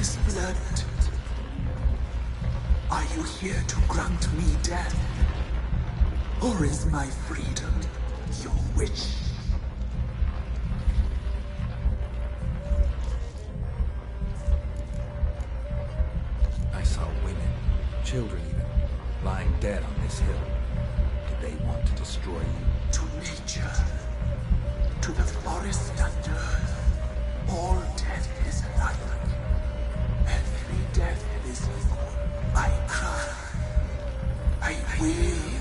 this blood? Are you here to grant me death? Or is my freedom your wish? I saw women, children even, lying dead on this hill. Did they want to destroy you? To nature, to the forest and earth, all death is life. Every death is equal. I cry. I will.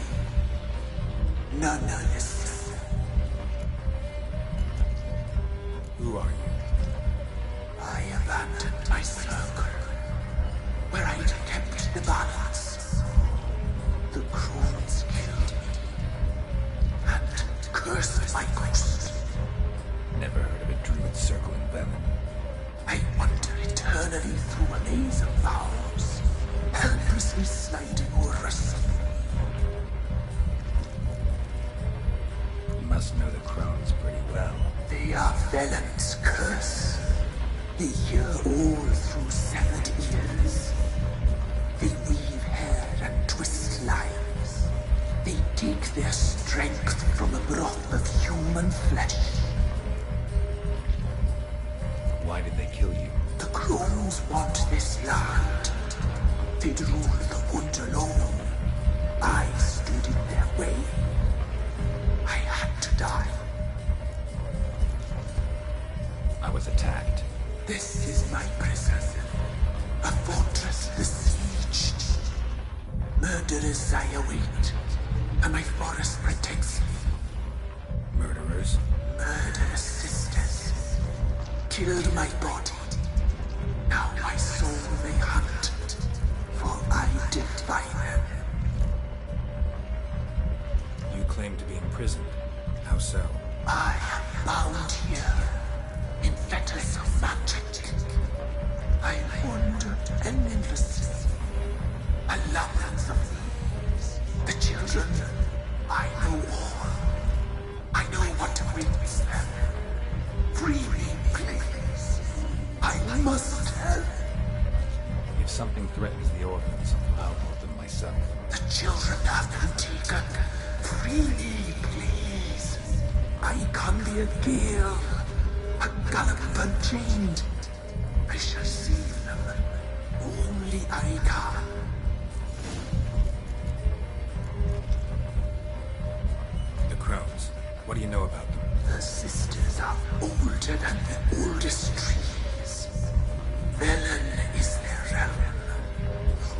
None listen. Who are you? I abandoned my circle, where I'd kept the balance. The Crones killed me, and cursed my ghost. Never heard of a druid circle in Velen. I wander eternally through a maze of vows, helplessly sliding over a sea. You must know the Crones pretty well. They are Velen's curse. They hear all through severed ears. They weave hair and twist lives. They take their strength from the broth of human flesh. Why did they kill you? The Crones want this land. They'd rule the wood alone. I stood in their way. I had to die. I was attacked. This is my prison. A fortress besieged. Murderers I await, and my forest protects me. Murderers? Murderous sisters killed my body. Now my soul they hunt, for I defy them. You claim to be imprisoned. How so? I am bound here in fetters of magic. I wandered endlessly, a labyrinth of leaves. The children, I know all. I know what awaits them. Free me, please. I must help. If something threatens the orphans, I'll help them myself. The children have been taken. Free me, please. I can be a gale, a gallop unchained. I shall save them. Only I can. The Crones. What do you know about them? The sisters are older than the oldest trees. Velen is their realm.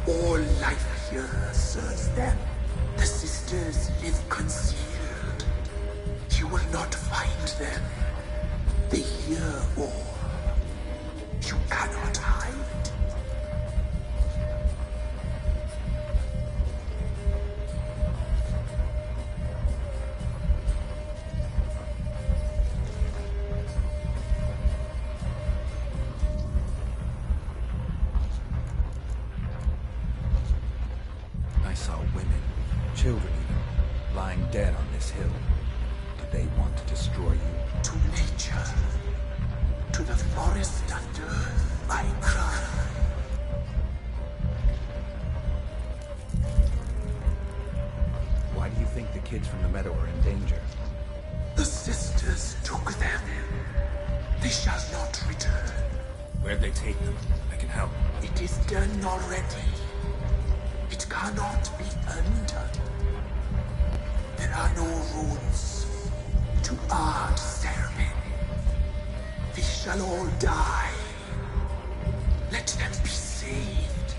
All life here serves them. The sisters live concealed. You will not find them. They hear all. You cannot hide. I saw women, children even, lying dead on this hill. Did they want to destroy you? To nature, to the forest and earth, I cry. Why do you think the kids from the meadow are in danger? The sisters took them. They shall not return. Where'd they take them? I can help. It is done already. It cannot be undone. There are no rules to our ceremony. They shall all die. Let them be saved.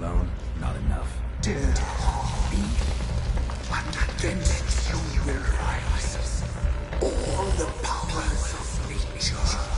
alone, not enough. Dear me, but against you will rise all the powers of nature.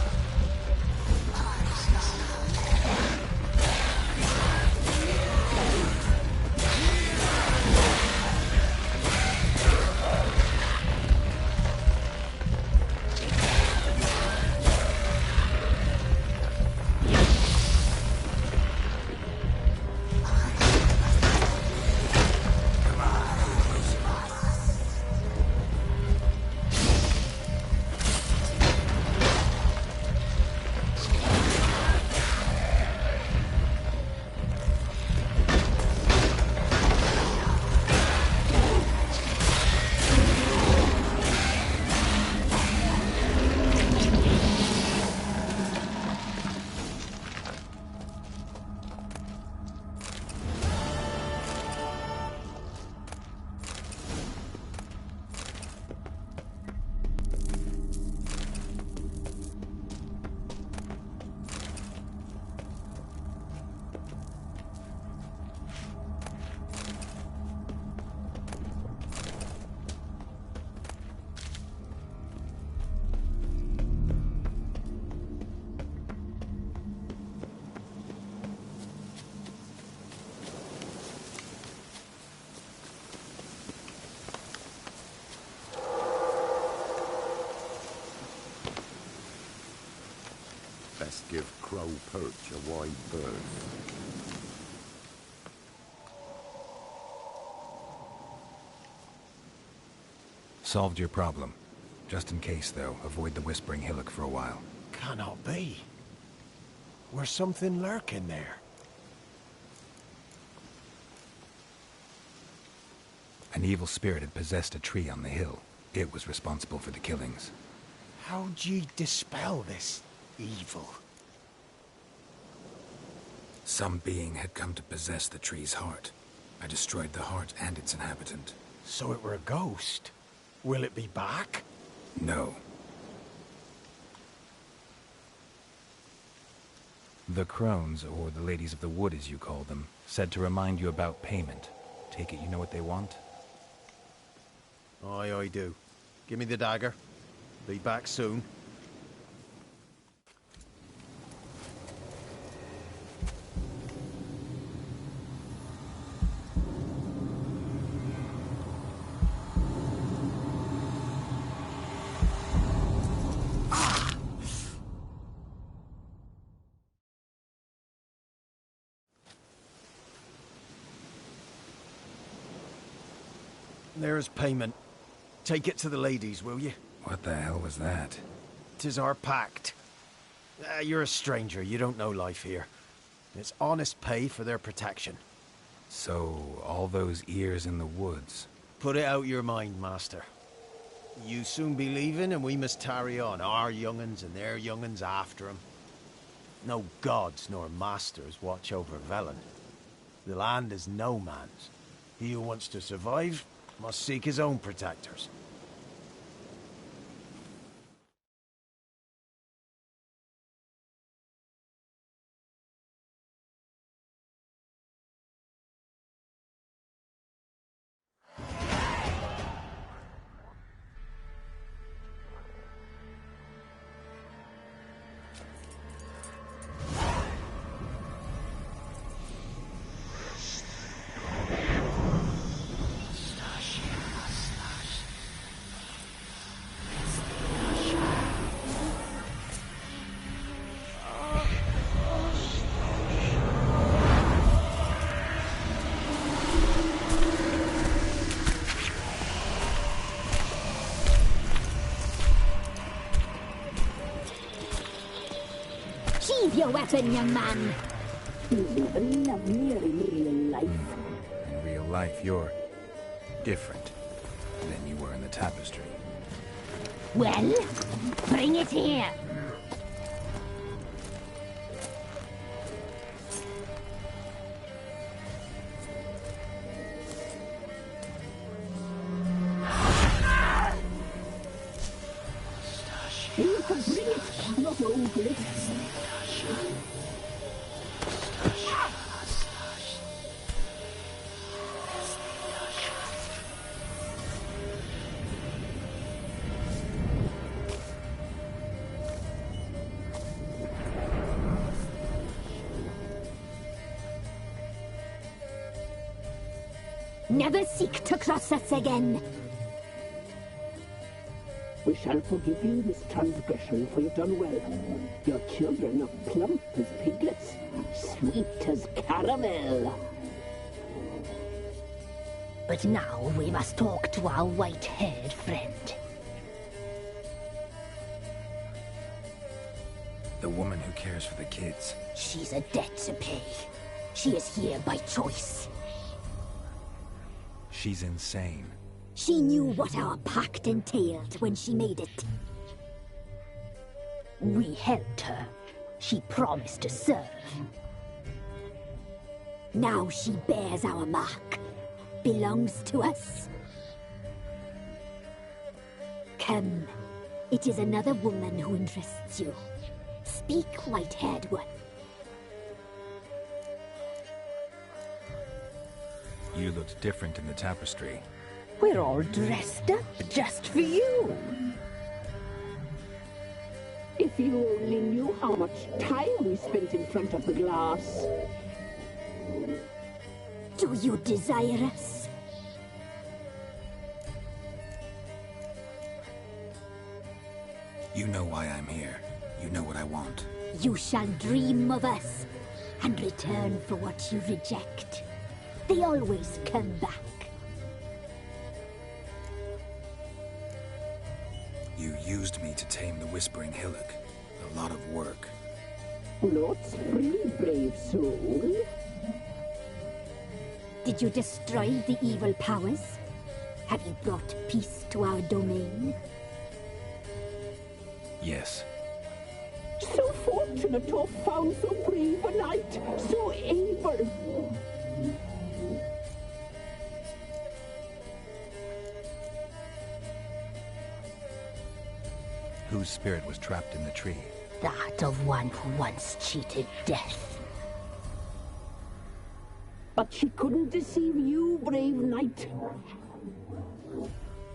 Best give Crow Perch a wide berth. Solved your problem. Just in case, though, avoid the Whispering Hillock for a while. Cannot be. Where's something lurking there? An evil spirit had possessed a tree on the hill. It was responsible for the killings. How'd ye dispel this evil? Some being had come to possess the tree's heart. I destroyed the heart and its inhabitant. So it were a ghost. Will it be back? No. The Crones, or the Ladies of the Wood as you call them, said to remind you about payment. Take it you know what they want? Aye, I do. Give me the dagger. Be back soon. There's payment. Take it to the ladies, will you? What the hell was that? 'Tis our pact. You're a stranger, you don't know life here. It's honest pay for their protection. So, all those ears in the woods. Put it out your mind, master. You soon be leaving and we must tarry on, our young'uns and their young'uns after 'em. No gods nor masters watch over Velen. The land is no man's. He who wants to survive must seek his own protectors. Sheathe your weapon, young man. You never loved me in real life. In real life, you're different than you were in the tapestry. Well, bring it here. You can bring it, not open it. Never seek to cross us again. We shall forgive you this transgression, for you've done well. Your children are plump as piglets, sweet as caramel. But now we must talk to our white-haired friend. The woman who cares for the kids. She's a debt to pay. She is here by choice. She's insane. She knew what our pact entailed when she made it. We helped her. She promised to serve. Now she bears our mark. Belongs to us. Come. It is another woman who interests you. Speak, white-haired one. You looked different in the tapestry. We're all dressed up just for you. If you only knew how much time we spent in front of the glass. Do you desire us? You know why I'm here. You know what I want. You shall dream of us and return for what you reject. They always come back. You used me to tame the Whispering Hillock. A lot of work. Lots free, brave soul. Did you destroy the evil powers? Have you brought peace to our domain? Yes. So fortunate to have found so brave a knight, so able. Whose spirit was trapped in the tree? That of one who once cheated death. But she couldn't deceive you, brave knight.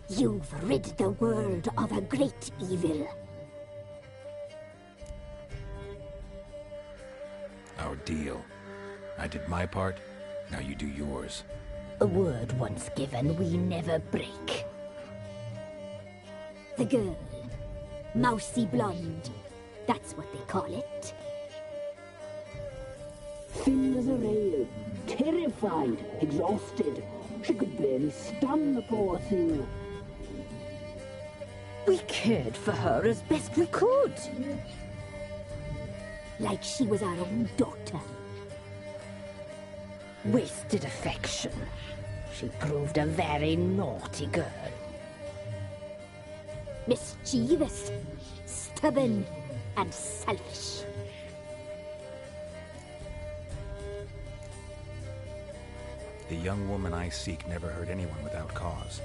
You've rid the world of a great evil. Our deal. I did my part, now you do yours. A word once given, we never break. The girl. Mousy blonde. That's what they call it. Thin as a rail, terrified, exhausted. She could barely stand, the poor thing. We cared for her as best we could. Like she was our own daughter. Wasted affection. She proved a very naughty girl. Mischievous, stubborn, and selfish. The young woman I seek never hurt anyone without cause.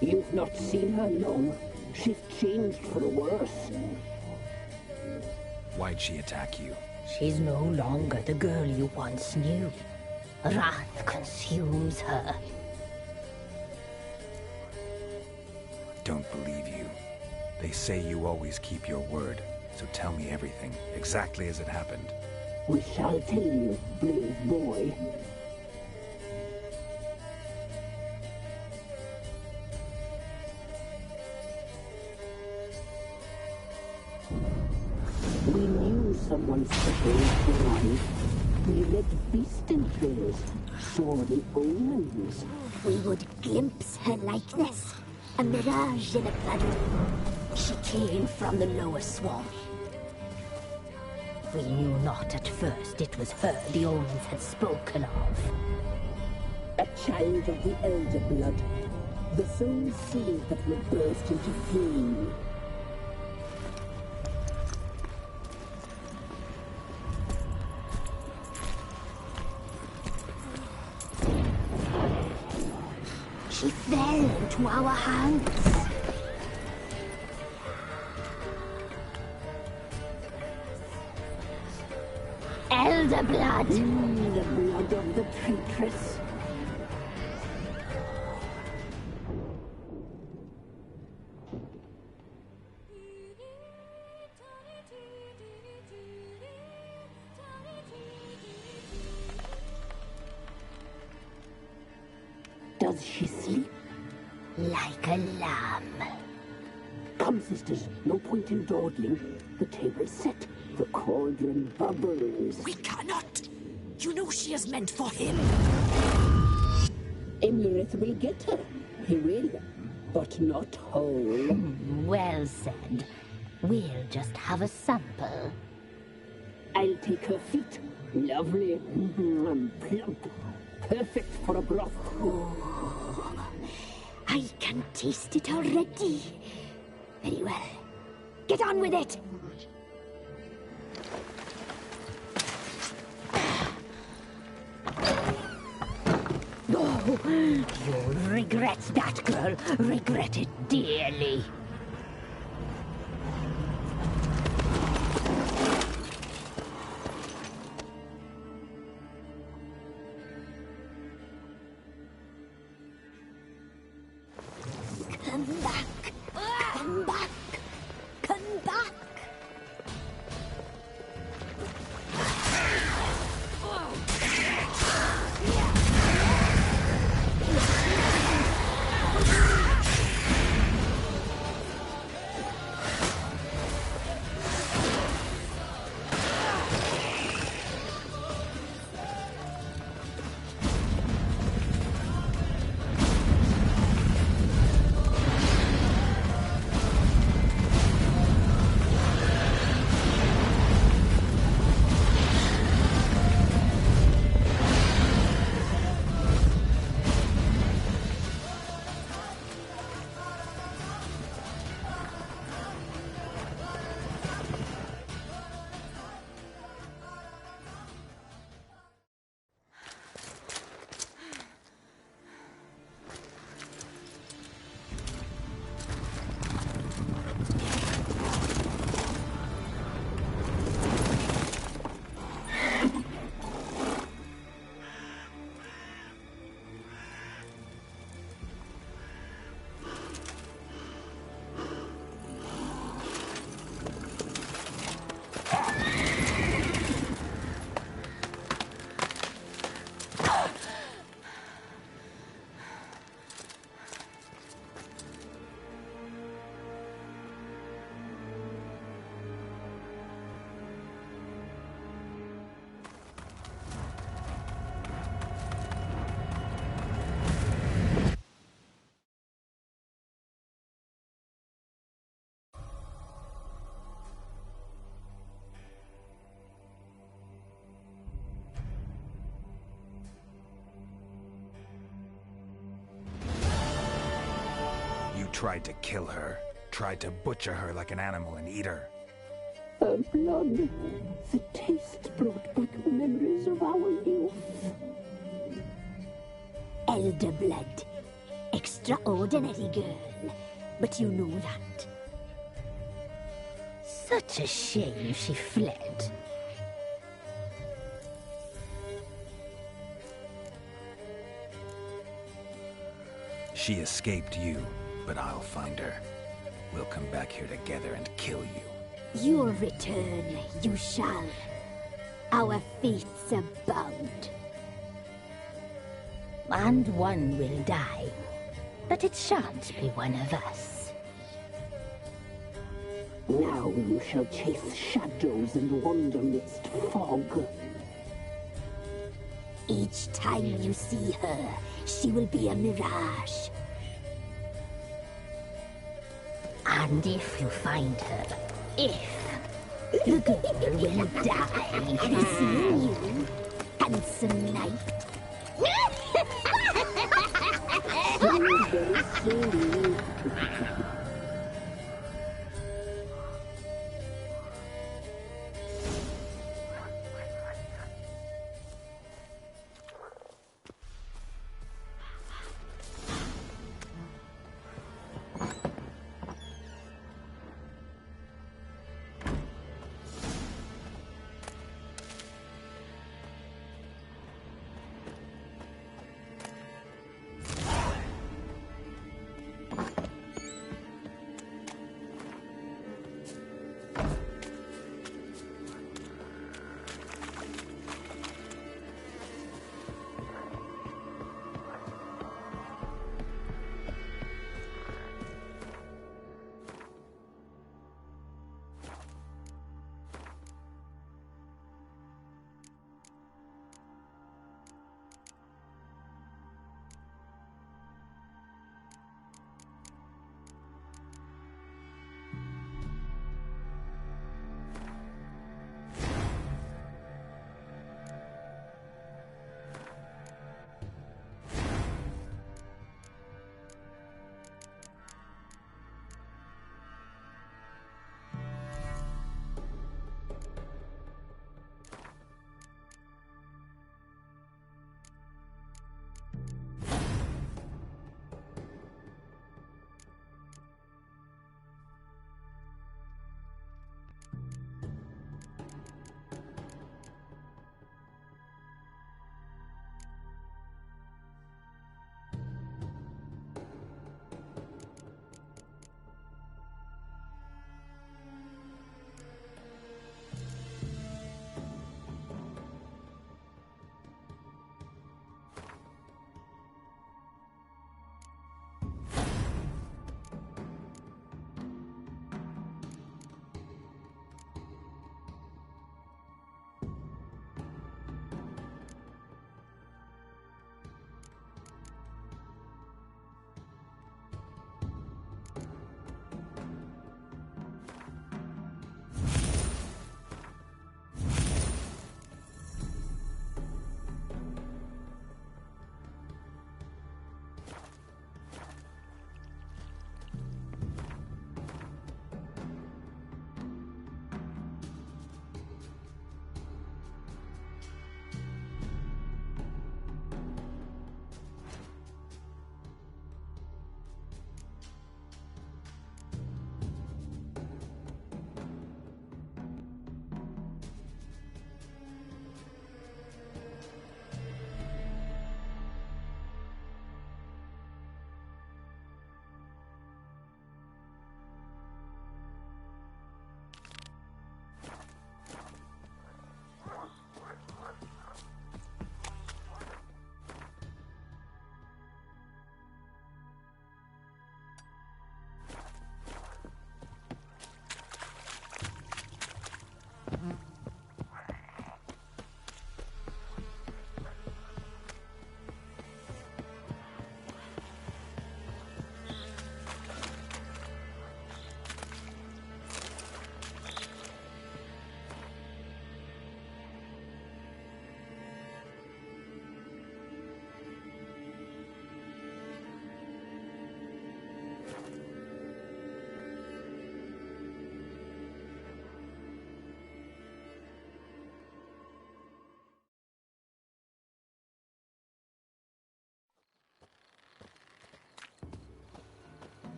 You've not seen her long. She's changed for the worse. Why'd she attack you? She's no longer the girl you once knew. Wrath consumes her. Don't believe you. They say you always keep your word, so tell me everything, exactly as it happened. We shall tell you, brave boy. We knew someone special was born. We read beast entrails, saw the omens. We would glimpse her likeness, a mirage in a puddle. She came from the lower swamp. We knew not at first it was her the omens had spoken of. A child of the elder blood, the soul seed that will burst into flame. She fell into our hands. Elder blood. The blood of the traitress. Does she sleep? Like a lamb. Come, sisters, no point in dawdling. The table's set. The cauldron bubbles. We cannot! You know she is meant for him! Imlerith will get her. He will, but not whole. Well said. We'll just have a sample. I'll take her feet. Lovely. And plump. Perfect for a broth. I can taste it already. Very well. Get on with it! Oh, you'll regret that, girl. Regret it dearly. Come back! Come back! Come back! Tried to kill her. Tried to butcher her like an animal and eat her. Her blood. The taste brought back memories of our youth. Elder blood. Extraordinary girl. But you know that. Such a shame she fled. She escaped you, but I'll find her. We'll come back here together and kill you. You'll return, you shall. Our fates are bound. And one will die. But it shan't be one of us. Now you shall chase shadows and wander midst fog. Each time you see her, she will be a mirage. And if you find her, the girl will die. Have you seen you, handsome knight? Very slowly.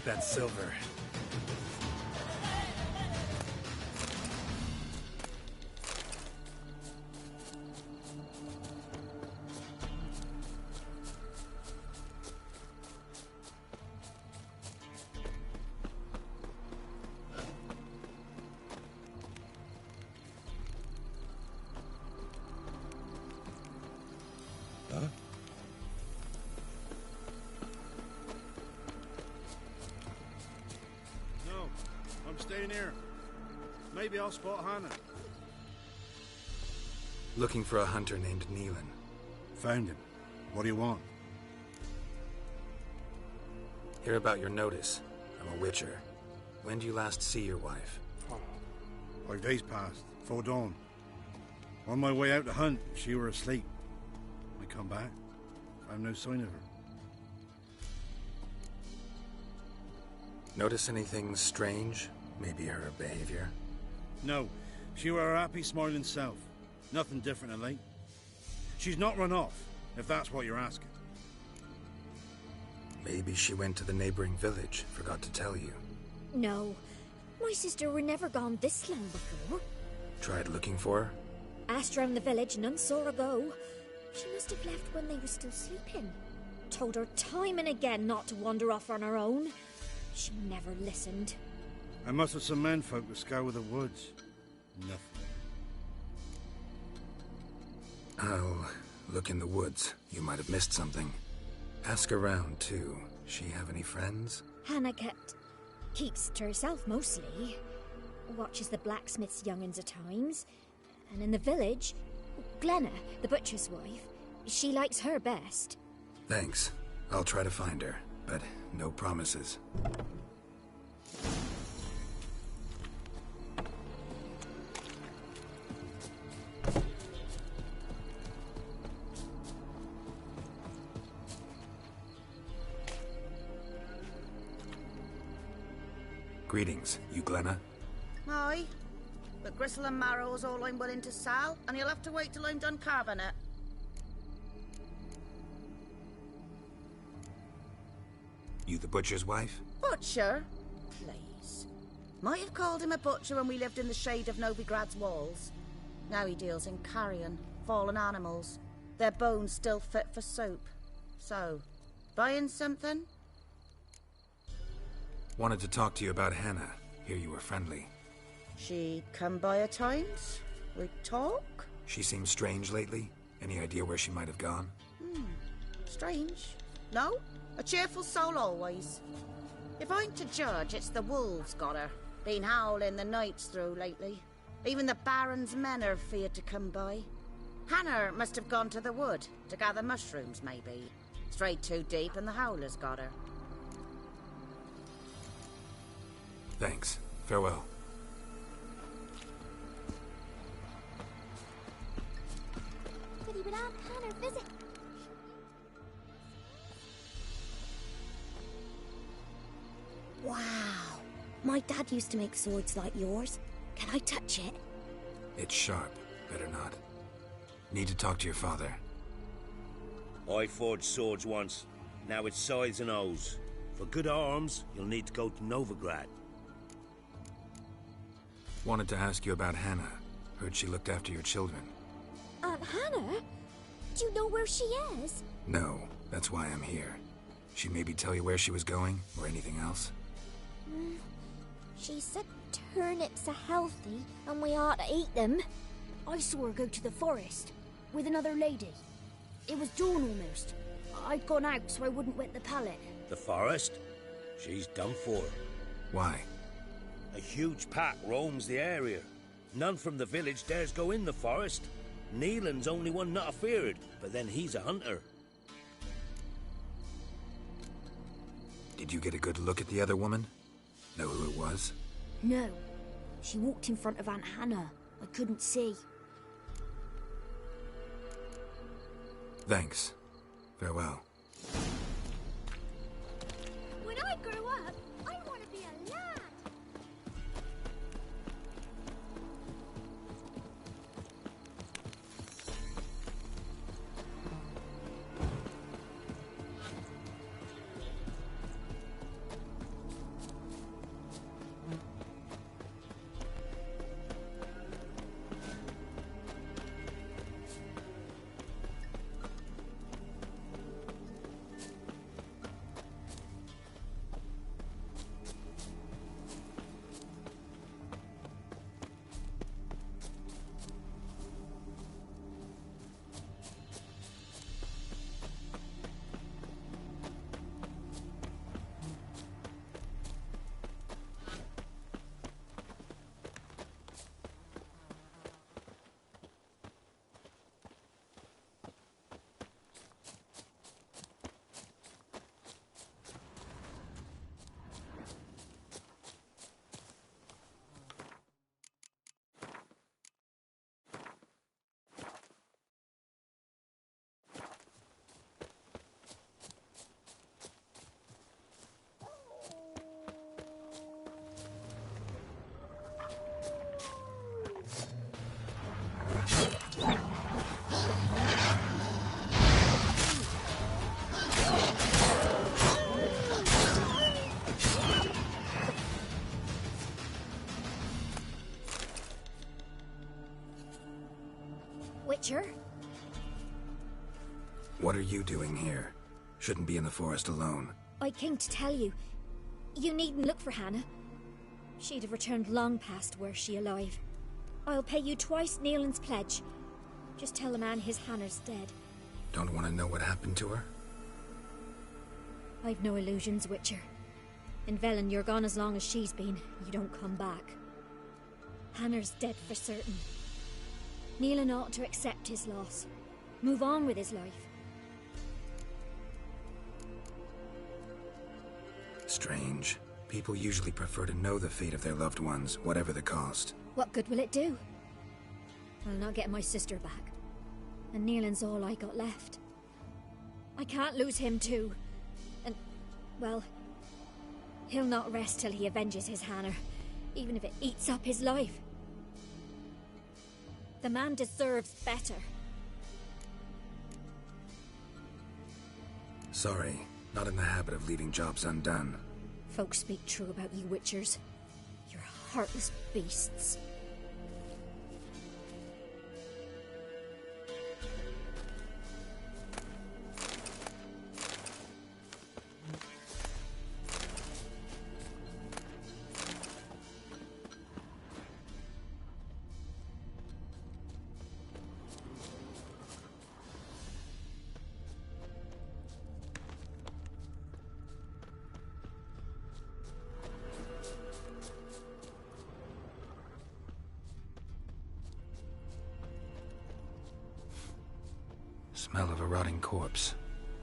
get that silver. No, I'm staying here. Maybe I'll spot Hannah. Looking for a hunter named Neelan. Found him. What do you want? Hear about your notice. I'm a witcher. When do you last see your wife? 5 days passed, 'fore dawn. On my way out to hunt, she were asleep. I come back, found no sign of her. Notice anything strange? Maybe her behavior? No, she were her happy, smiling self. Nothing different of late. She's not run off, if that's what you're asking. Maybe she went to the neighboring village, forgot to tell you. No, my sister were never gone this long before. Tried looking for her? Asked round the village, none saw her go. She must have left when they were still sleeping. Told her time and again not to wander off on her own. She never listened. I must have some menfolk to scour the woods. Nothing. I'll look in the woods. You might have missed something. Ask around, too. She have any friends? Hannah keeps to herself mostly. Watches the blacksmith's young'uns at times. And in the village, Glenna, the butcher's wife, she likes her best. Thanks. I'll try to find her, but no promises. Greetings, you Glenna? Aye. But gristle and marrow's all I'm willing to sell, and you'll have to wait till I'm done carving it. You the butcher's wife? Butcher? Please. Might have called him a butcher when we lived in the shade of Novigrad's walls. Now he deals in carrion, fallen animals. Their bones still fit for soup. So, buying something? Wanted to talk to you about Hannah. Hear you were friendly. She come by at times? We talk? She seems strange lately. Any idea where she might have gone? Strange. No? A cheerful soul always. If I'm to judge, it's the wolves got her. Been howling the nights through lately. Even the Baron's men are feared to come by. Hannah must have gone to the wood, to gather mushrooms maybe. Strayed too deep and the howlers got her. Thanks. Farewell. But he would have Hannah visit. Wow. My dad used to make swords like yours. Can I touch it? It's sharp. Better not. Need to talk to your father. I forged swords once. Now it's scythes and hoes. For good arms, you'll need to go to Novigrad. Wanted to ask you about Hannah. Heard she looked after your children. Hannah? Do you know where she is? No, that's why I'm here. She maybe tell you where she was going, or anything else? She said turnips are healthy, and we ought to eat them. I saw her go to the forest, with another lady. It was dawn almost. I'd gone out so I wouldn't wet the pallet. The forest? She's done for. Why? A huge pack roams the area. None from the village dares go in the forest. Neelan's only one not afeared, but then he's a hunter. Did you get a good look at the other woman? Know who it was? No. She walked in front of Aunt Hannah. I couldn't see. Thanks. Farewell. When I grow up, I want to be a lad. Witcher. What are you doing here? Shouldn't be in the forest alone. I came to tell you. You needn't look for Hannah. She'd have returned long past were she alive. I'll pay you twice Neelan's pledge. Just tell the man his Hannah's dead. Don't want to know what happened to her? I've no illusions, Witcher. In Velen, you're gone as long as she's been. You don't come back. Hannah's dead for certain. Neelan ought to accept his loss. Move on with his life. Strange. People usually prefer to know the fate of their loved ones, whatever the cost. What good will it do? I'll not get my sister back. And Neelan's all I got left. I can't lose him too. And, well, he'll not rest till he avenges his Hannah, even if it eats up his life. The man deserves better. Sorry, not in the habit of leaving jobs undone. Folks speak true about you Witchers. You're heartless beasts. Smell of a rotting corpse.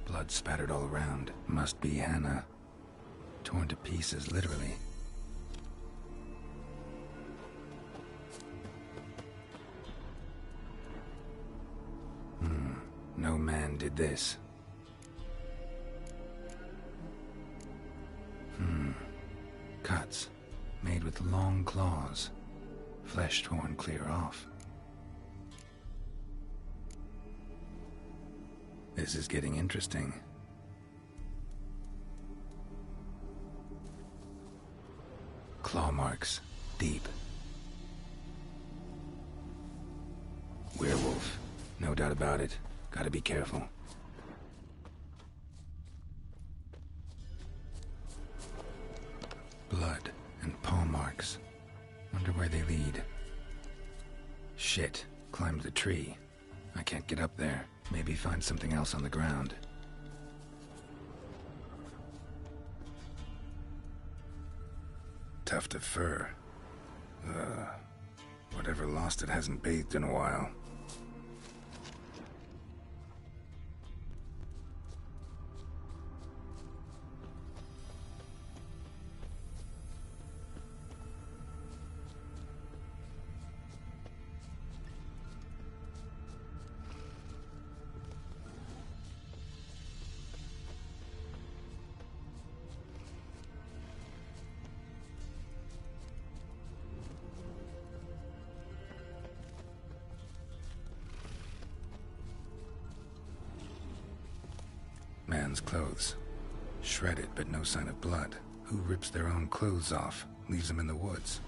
Blood spattered all around. Must be Hannah. Torn to pieces, literally. No man did this. Cuts. Made with long claws. Flesh torn clear off. This is getting interesting. Claw marks. Deep. Werewolf. No doubt about it. Gotta be careful. Blood and paw marks. Wonder where they lead. Shit. Climbed the tree. I can't get up there. Maybe find something else on the ground. Tuft of fur. Whatever lost it hasn't bathed in a while. Man's clothes. Shredded, but no sign of blood. Who rips their own clothes off, leaves them in the woods?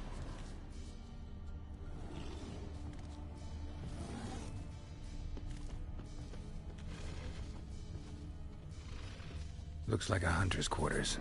Looks like a hunter's quarters.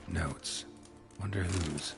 Notes. Wonder whose.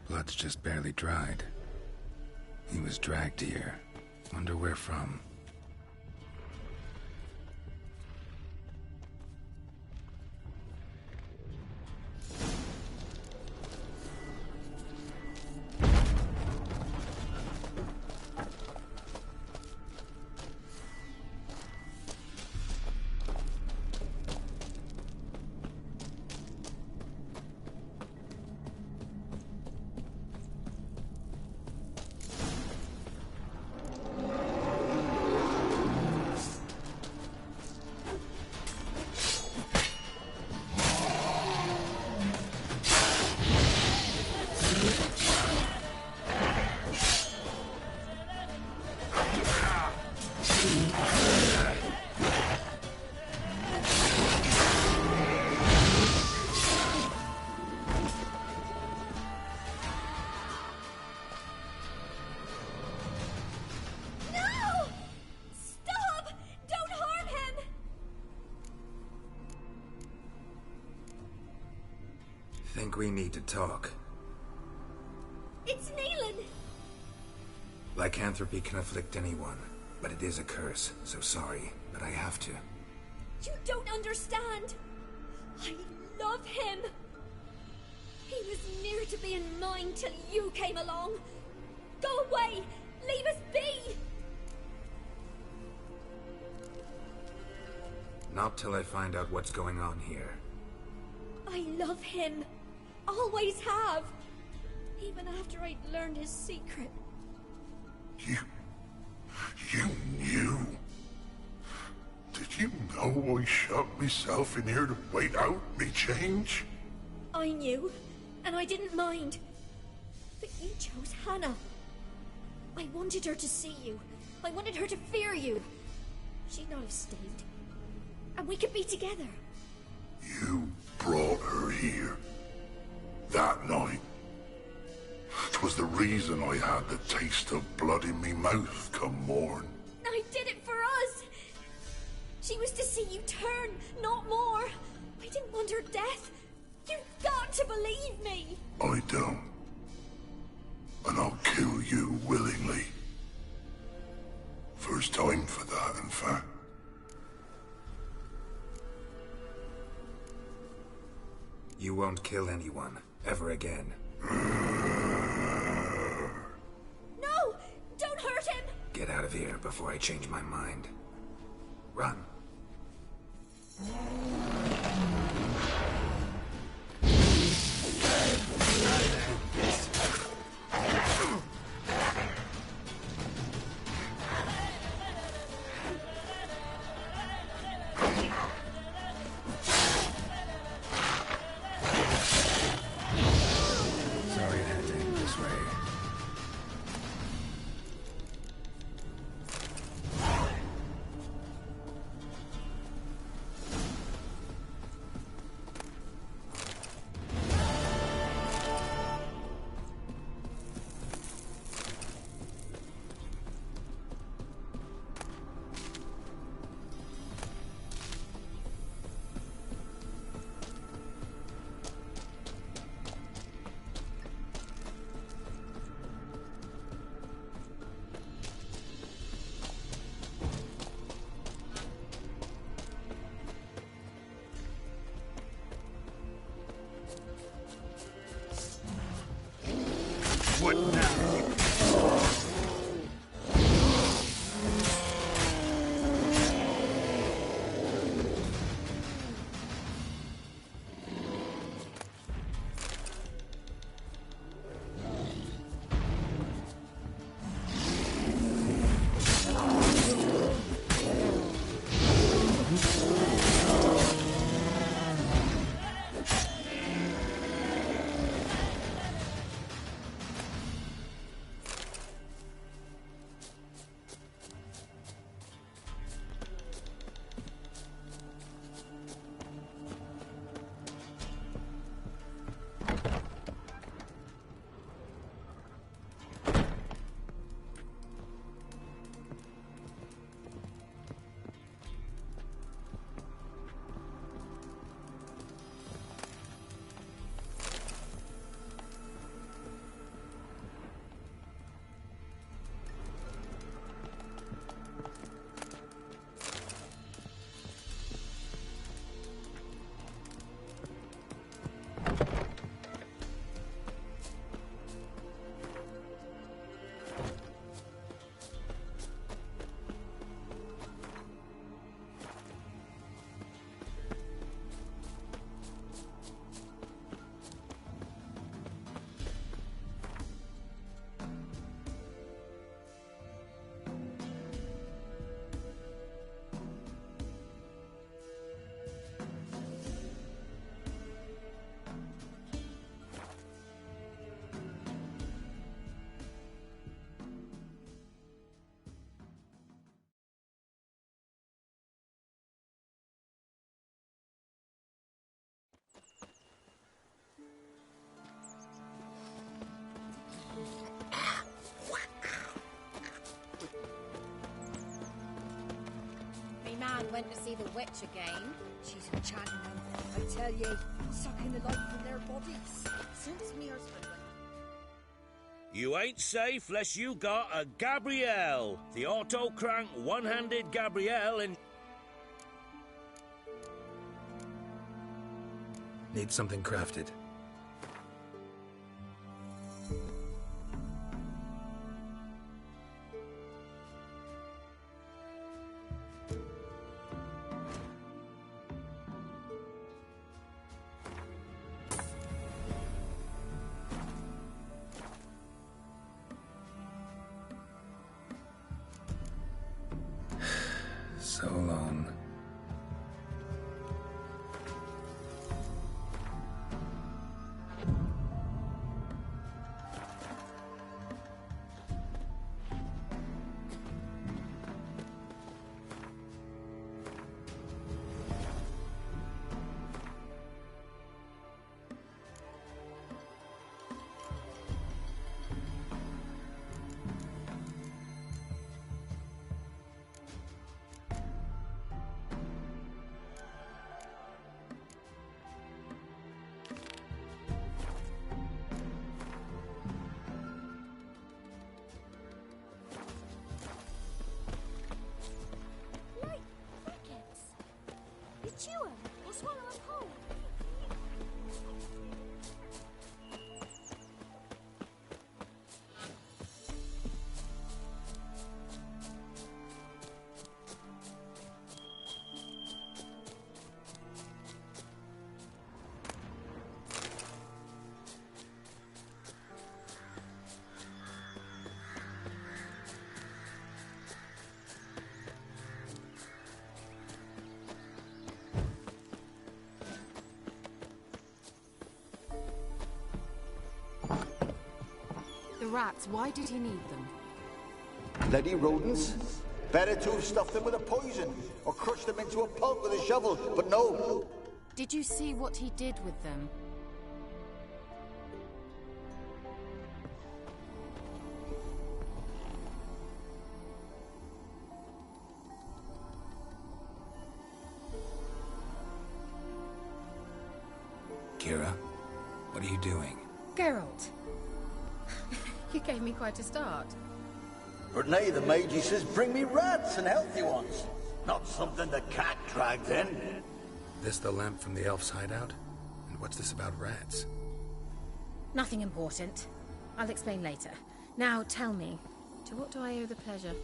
Blood's just barely dried. He was dragged here. Wonder where from. Think we need to talk. It's Neelan! Lycanthropy can afflict anyone, but it is a curse, so sorry, but I have to. You don't understand! I love him! He was near to being mine till you came along! Go away! Leave us be! Not till I find out what's going on here. I love him. Always have. Even after I'd learned his secret. You knew? Did you know I shut myself in here to wait out me change? I knew, and I didn't mind. But you chose Hannah. I wanted her to see you. I wanted her to fear you. She'd not have stayed. And we could be together. You brought her here. That night. 'Twas the reason I had the taste of blood in me mouth come morn. I did it for us. She was to see you turn, not more. I didn't want her death. You've got to believe me. I don't. And I'll kill you willingly. First time for that, in fact. You won't kill anyone, ever again. No! Don't hurt him! Get out of here before I change my mind. Run. What now? went to see the witch again. She's enchanting them, I tell ye, sucking the life from their bodies. Since me husband went... You ain't safe less you got a Gabrielle. The auto-crank one-handed Gabrielle and... Need something crafted. So long. Chew 'em or swallow 'em whole. The rats, why did he need them? Bloody rodents. Better to have stuffed them with a poison, or crushed them into a pulp with a shovel, but no. Did you see what he did with them? Kira, what are you doing? Geralt. You gave me quite a start. But nay, the mage, he says, bring me rats and healthy ones. Not something the cat dragged in. This the lamp from the elf's hideout? And what's this about rats? Nothing important. I'll explain later. Now tell me, to what do I owe the pleasure?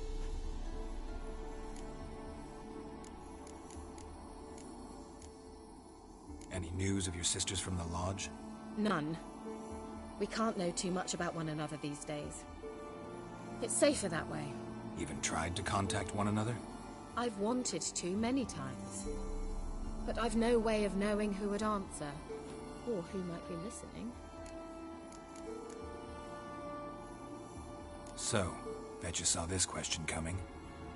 Any news of your sisters from the lodge? None. We can't know too much about one another these days. It's safer that way. Even tried to contact one another? I've wanted to many times. But I've no way of knowing who would answer, or who might be listening. So, bet you saw this question coming.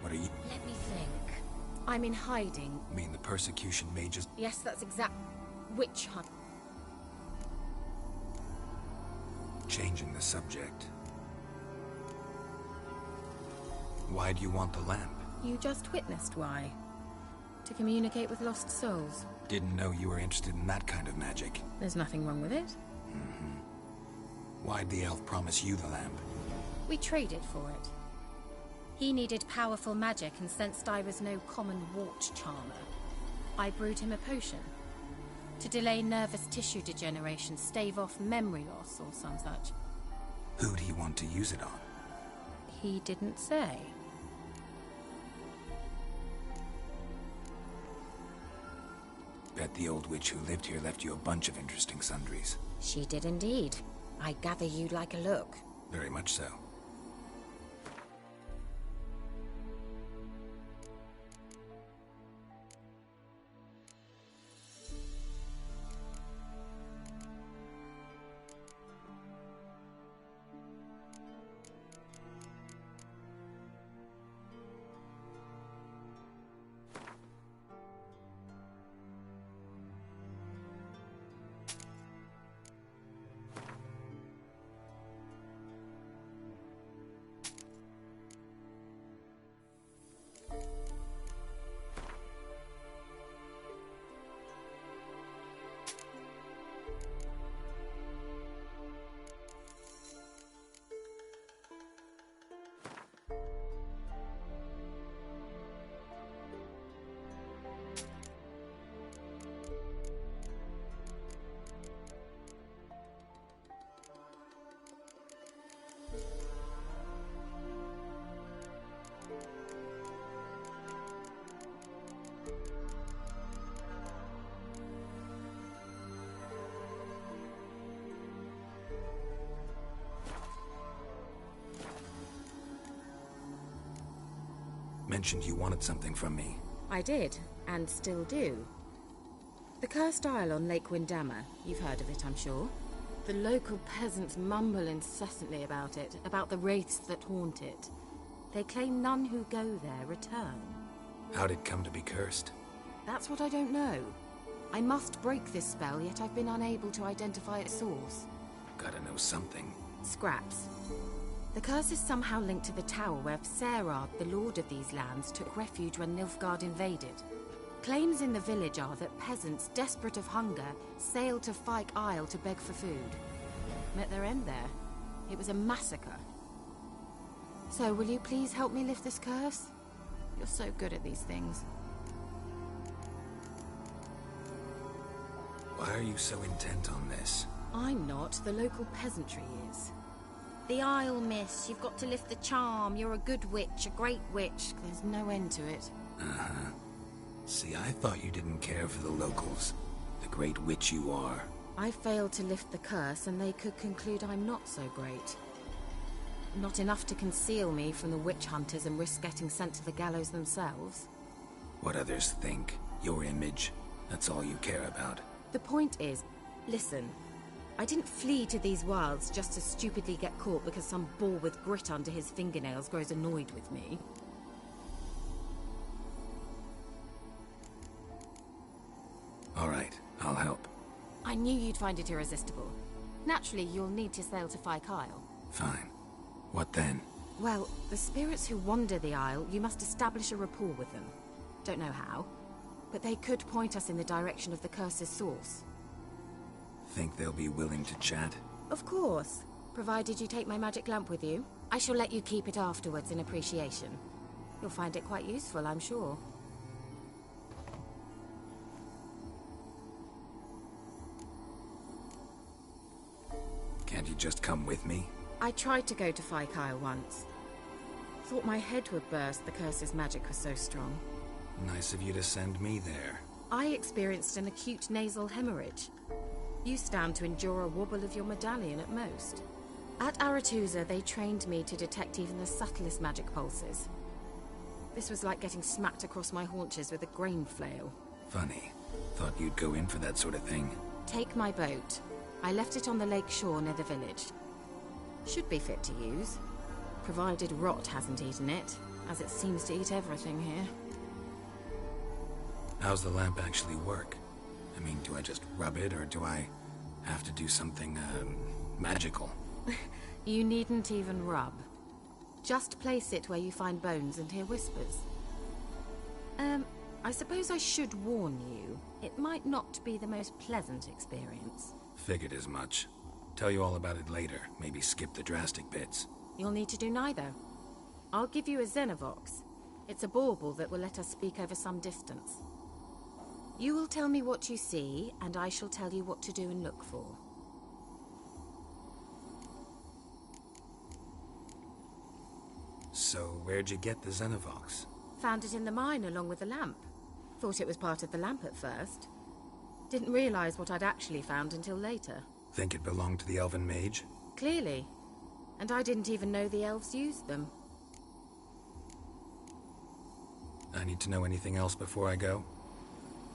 What are you— Let me think. I'm in hiding. Mean the persecution mages— Yes, that's exact— Witch hunt. Changing the subject. Why do you want the lamp? You just witnessed why. To communicate with lost souls. Didn't know you were interested in that kind of magic. There's nothing wrong with it. Why'd the elf promise you the lamp? We traded for it. He needed powerful magic and sensed I was no common wart charmer. I brewed him a potion. To delay nervous tissue degeneration, stave off memory loss or some such. Who'd he want to use it on? He didn't say. Bet the old witch who lived here left you a bunch of interesting sundries. She did indeed. I gather you'd like a look. Very much so. Mentioned you wanted something from me. I did, and still do. The Cursed Isle on Lake Windammer. You've heard of it, I'm sure. The local peasants mumble incessantly about it, about the wraiths that haunt it. They claim none who go there return. How'd it come to be cursed? That's what I don't know. I must break this spell, yet I've been unable to identify its source. Gotta know something. Scraps. The curse is somehow linked to the tower where Serad, the lord of these lands, took refuge when Nilfgaard invaded. Claims in the village are that peasants, desperate of hunger, sailed to Fyke Isle to beg for food. Met their end there. It was a massacre. So, will you please help me lift this curse? You're so good at these things. Why are you so intent on this? I'm not. The local peasantry is. The Isle, miss. You've got to lift the charm. You're a good witch, a great witch. There's no end to it. Uh-huh. See, I thought you didn't care for the locals. The great witch you are. I failed to lift the curse, and they could conclude I'm not so great. Not enough to conceal me from the witch hunters and risk getting sent to the gallows themselves. What others think, your image, that's all you care about. The point is, listen, I didn't flee to these wilds just to stupidly get caught because some boar with grit under his fingernails grows annoyed with me. All right, I'll help. I knew you'd find it irresistible. Naturally, you'll need to sail to Fyke Isle. Fine. What then? Well, the spirits who wander the Isle, you must establish a rapport with them. Don't know how, but they could point us in the direction of the curse's source. Think they'll be willing to chat? Of course. Provided you take my magic lamp with you. I shall let you keep it afterwards in appreciation. You'll find it quite useful, I'm sure. Can't you just come with me? I tried to go to Fyke Isle once. Thought my head would burst, the curse's magic was so strong. Nice of you to send me there. I experienced an acute nasal hemorrhage. You stand to endure a wobble of your medallion at most. At Aretusa, they trained me to detect even the subtlest magic pulses. This was like getting smacked across my haunches with a grain flail. Funny. Thought you'd go in for that sort of thing. Take my boat. I left it on the lake shore near the village. Should be fit to use, provided rot hasn't eaten it, as it seems to eat everything here. How's the lamp actually work? I mean, do I just rub it, or do I have to do something, magical? You needn't even rub. Just place it where you find bones and hear whispers. I suppose I should warn you, it might not be the most pleasant experience. Figured as much. Tell you all about it later, maybe skip the drastic bits. You'll need to do neither. I'll give you a Xenovox. It's a bauble that will let us speak over some distance. You will tell me what you see, and I shall tell you what to do and look for. So, where'd you get the Xenovox? Found it in the mine along with the lamp. Thought it was part of the lamp at first. Didn't realize what I'd actually found until later. Think it belonged to the elven mage? Clearly. And I didn't even know the elves used them. I need to know anything else before I go?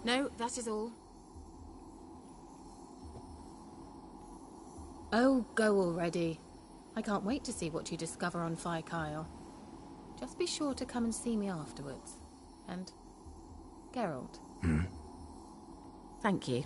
No, that is all. Oh, go already. I can't wait to see what you discover on Fyke Isle. Just be sure to come and see me afterwards. And Geralt. Thank you.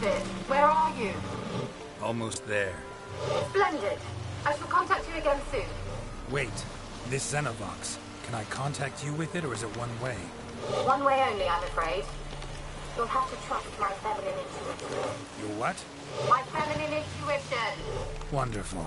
Affirmative. Where are you? Almost there. Splendid. I shall contact you again soon. Wait, this Xenovox. Can I contact you with it, or is it one way? One way only, I'm afraid. You'll have to trust my feminine intuition. Your what? My feminine intuition! Wonderful.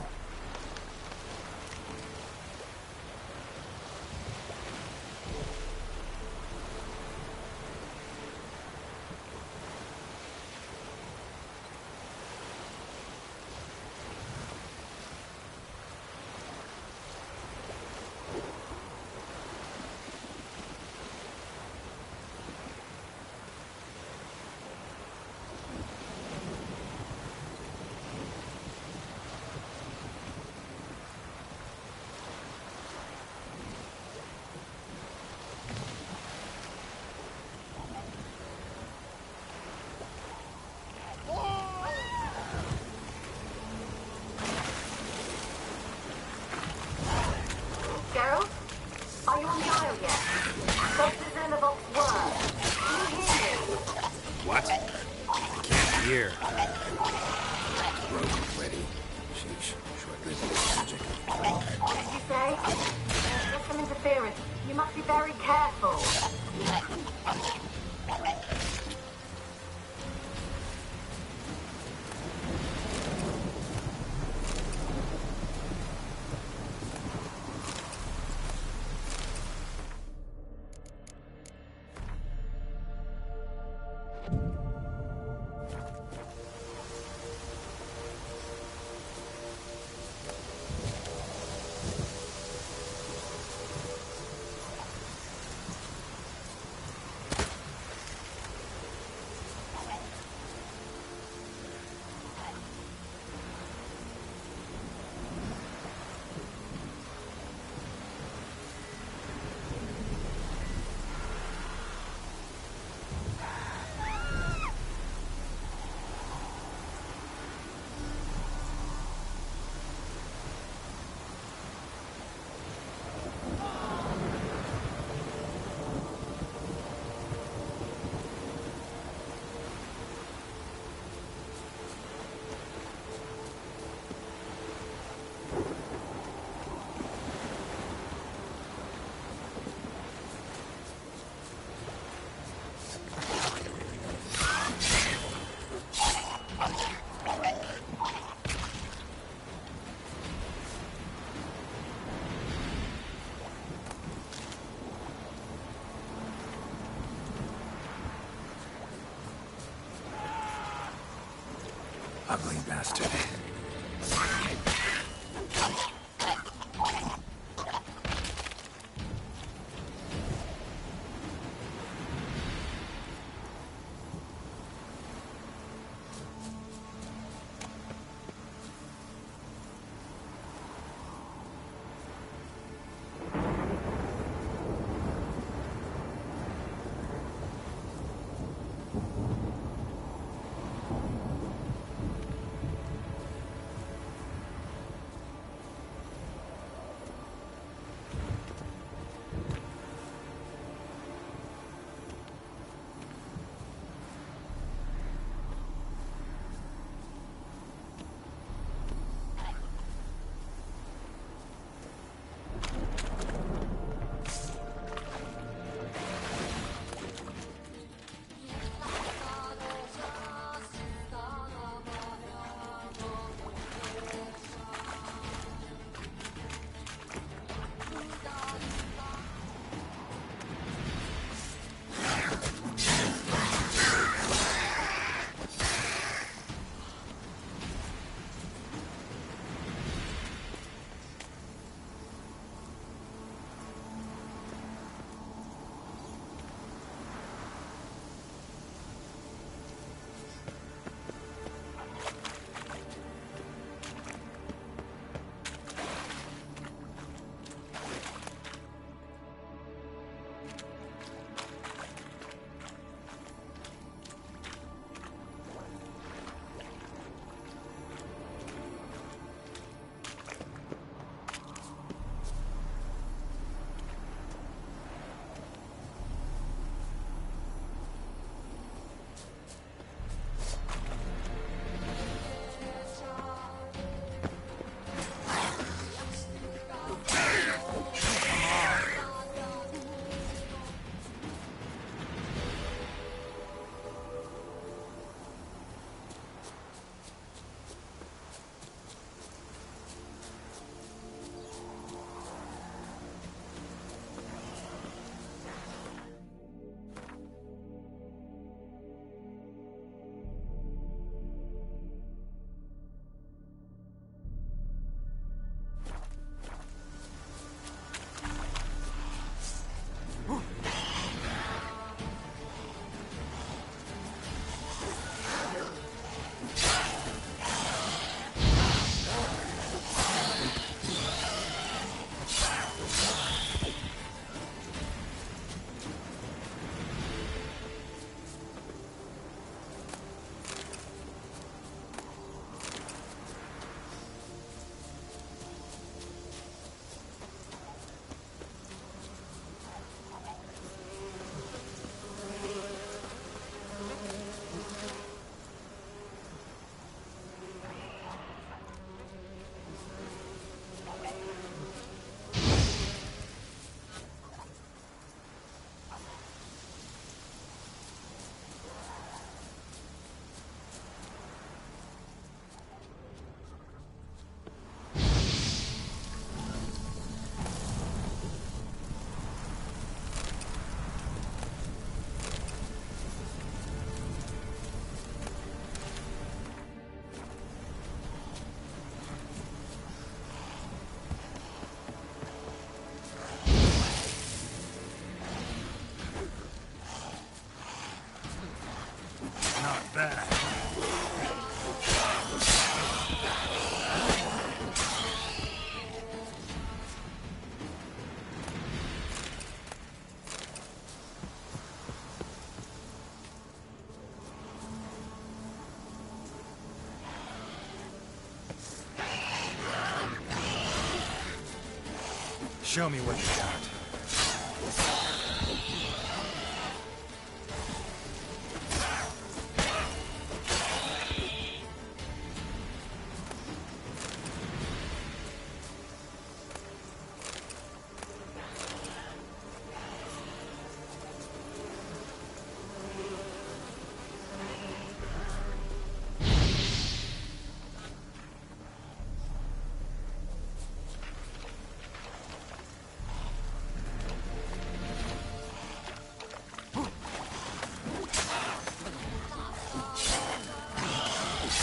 Geralt? Are you on the Isle yet? Does the Xenovox work? Can you hear me? What? I can't hear. Broken already. Sheesh. Short-lived magic. What did you say? There's some interference. You must be very careful. Ugly bastard. that. Show me what you got.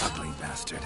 Ugly bastard.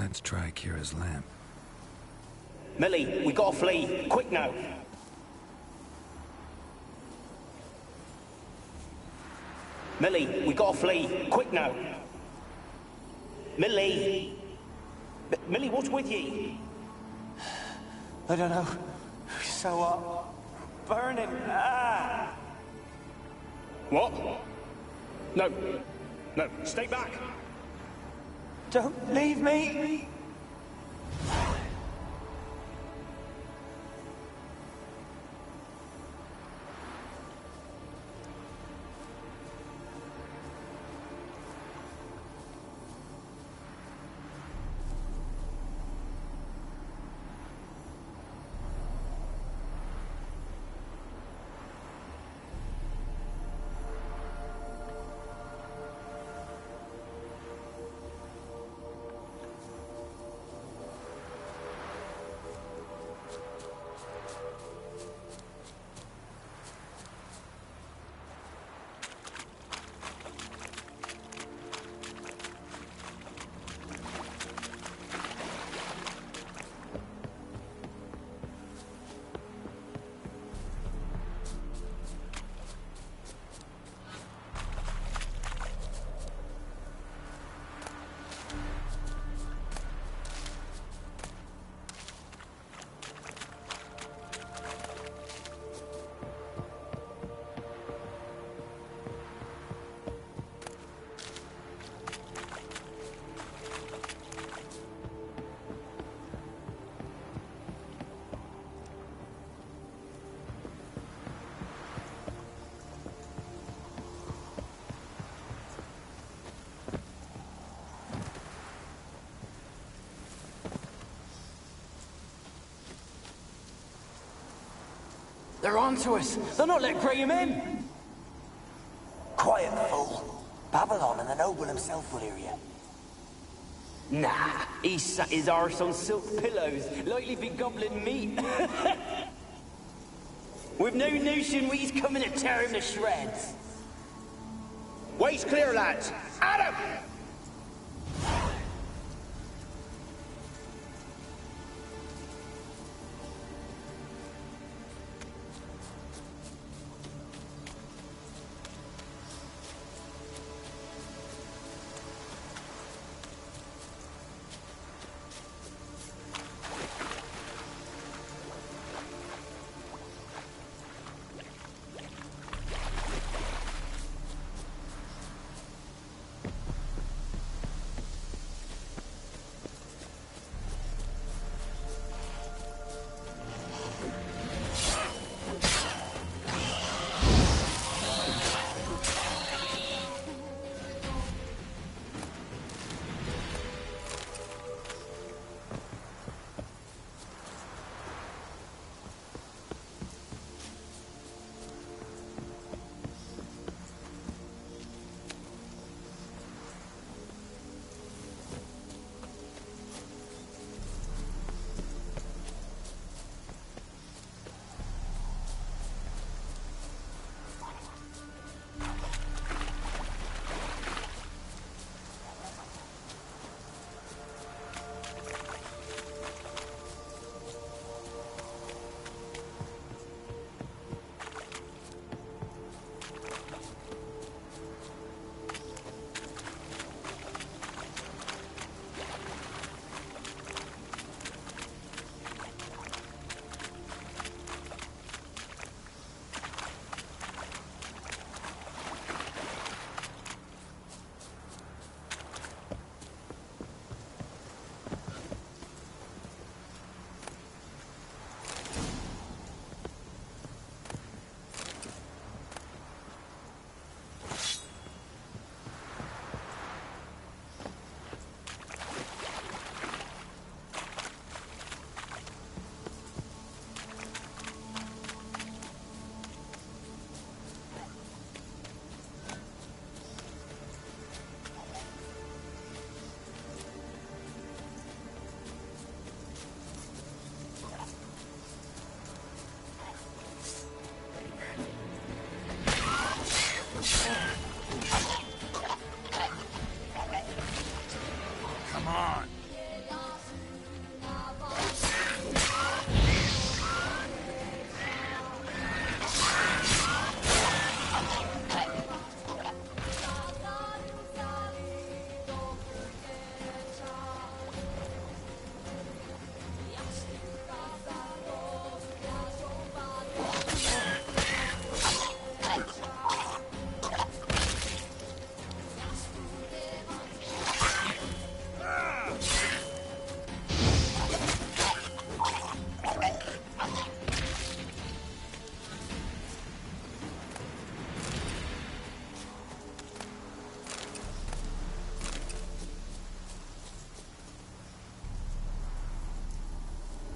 Let's try Kira's lamp. Millie, we gotta flee. Quick now. Millie, we gotta flee. Quick now. Millie! Millie, what's with ye? I don't know. So, burning. Ah! What? No. No, stay back. Don't leave me! They're onto us. They'll not let Graham in. Quiet, fool. Babylon and the noble himself will hear you. Nah, he sat his arse on silk pillows, likely be gobbling meat. With no notion we's coming to tear him to shreds. Way's clear, lads. Adam!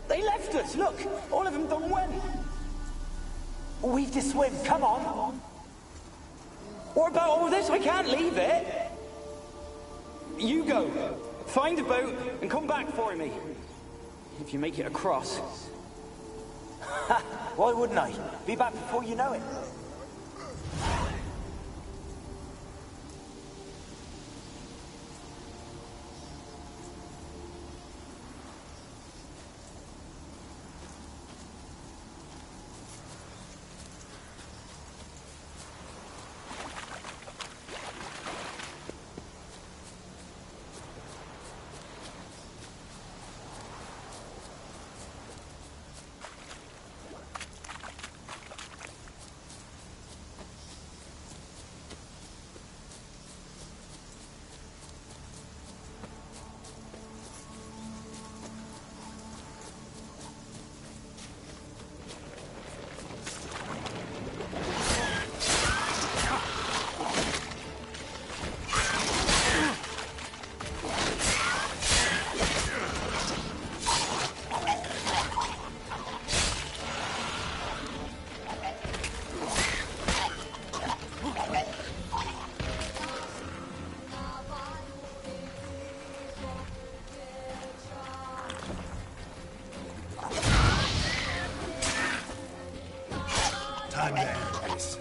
They left us, look! All of them done went. We've to swim, come on. What about all this? I can't leave it. You go. Find a boat and come back for me. If you make it across. Why wouldn't I? Be back before you know it. Time to end this.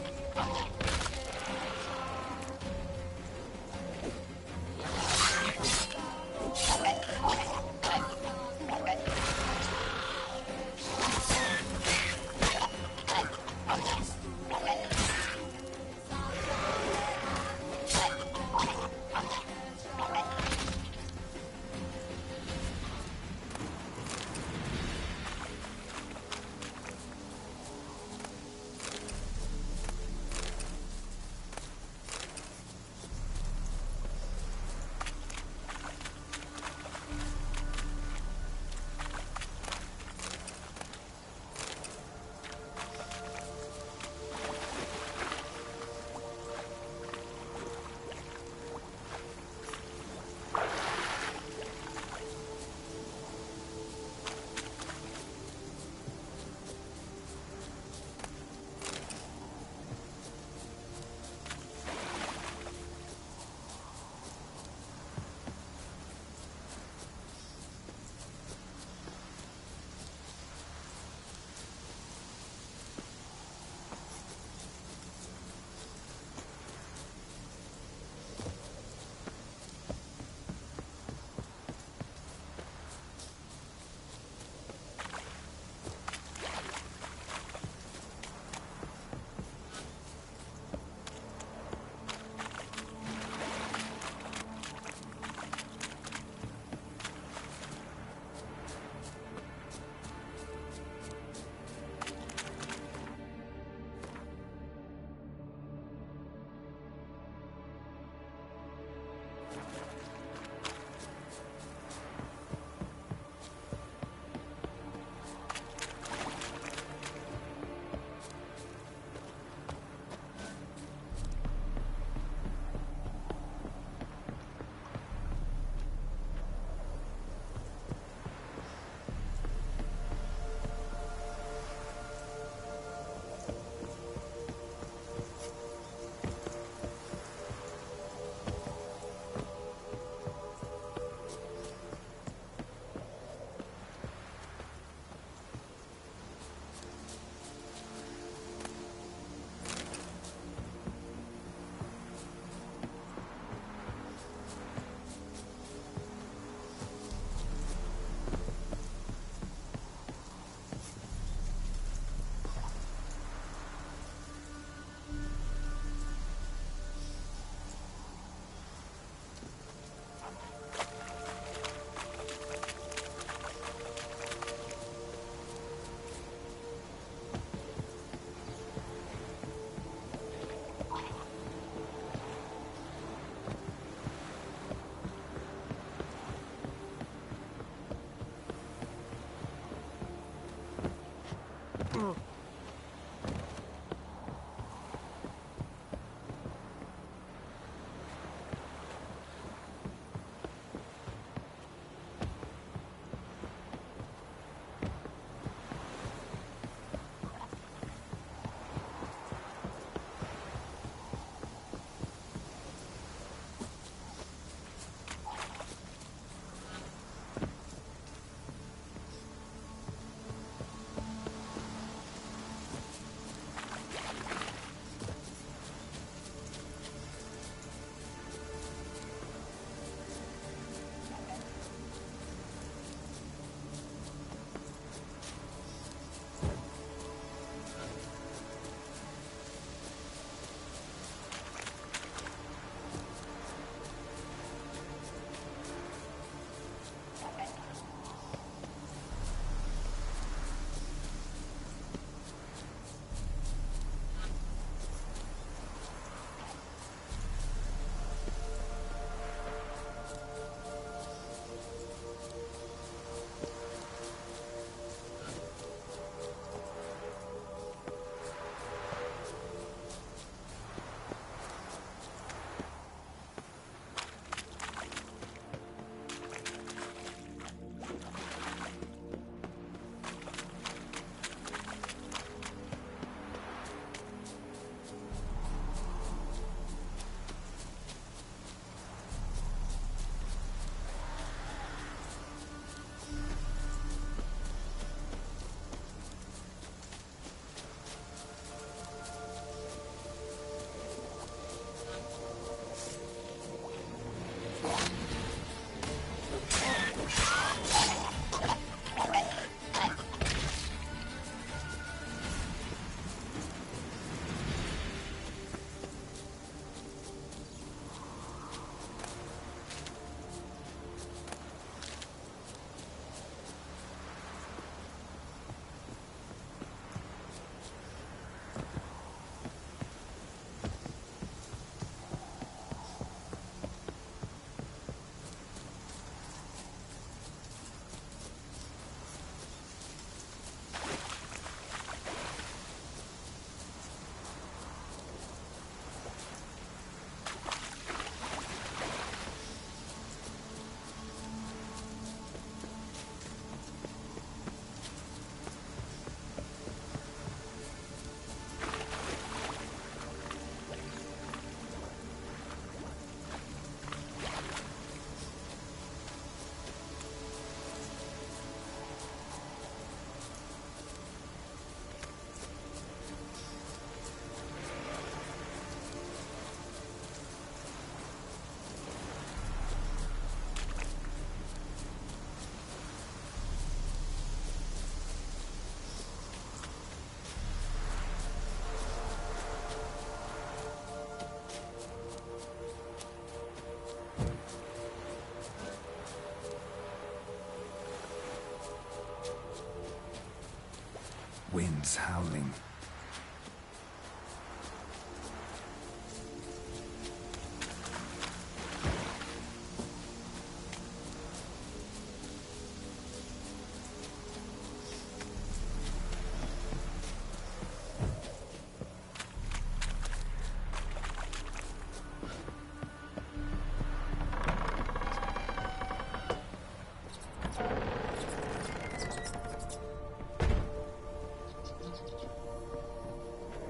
pounding.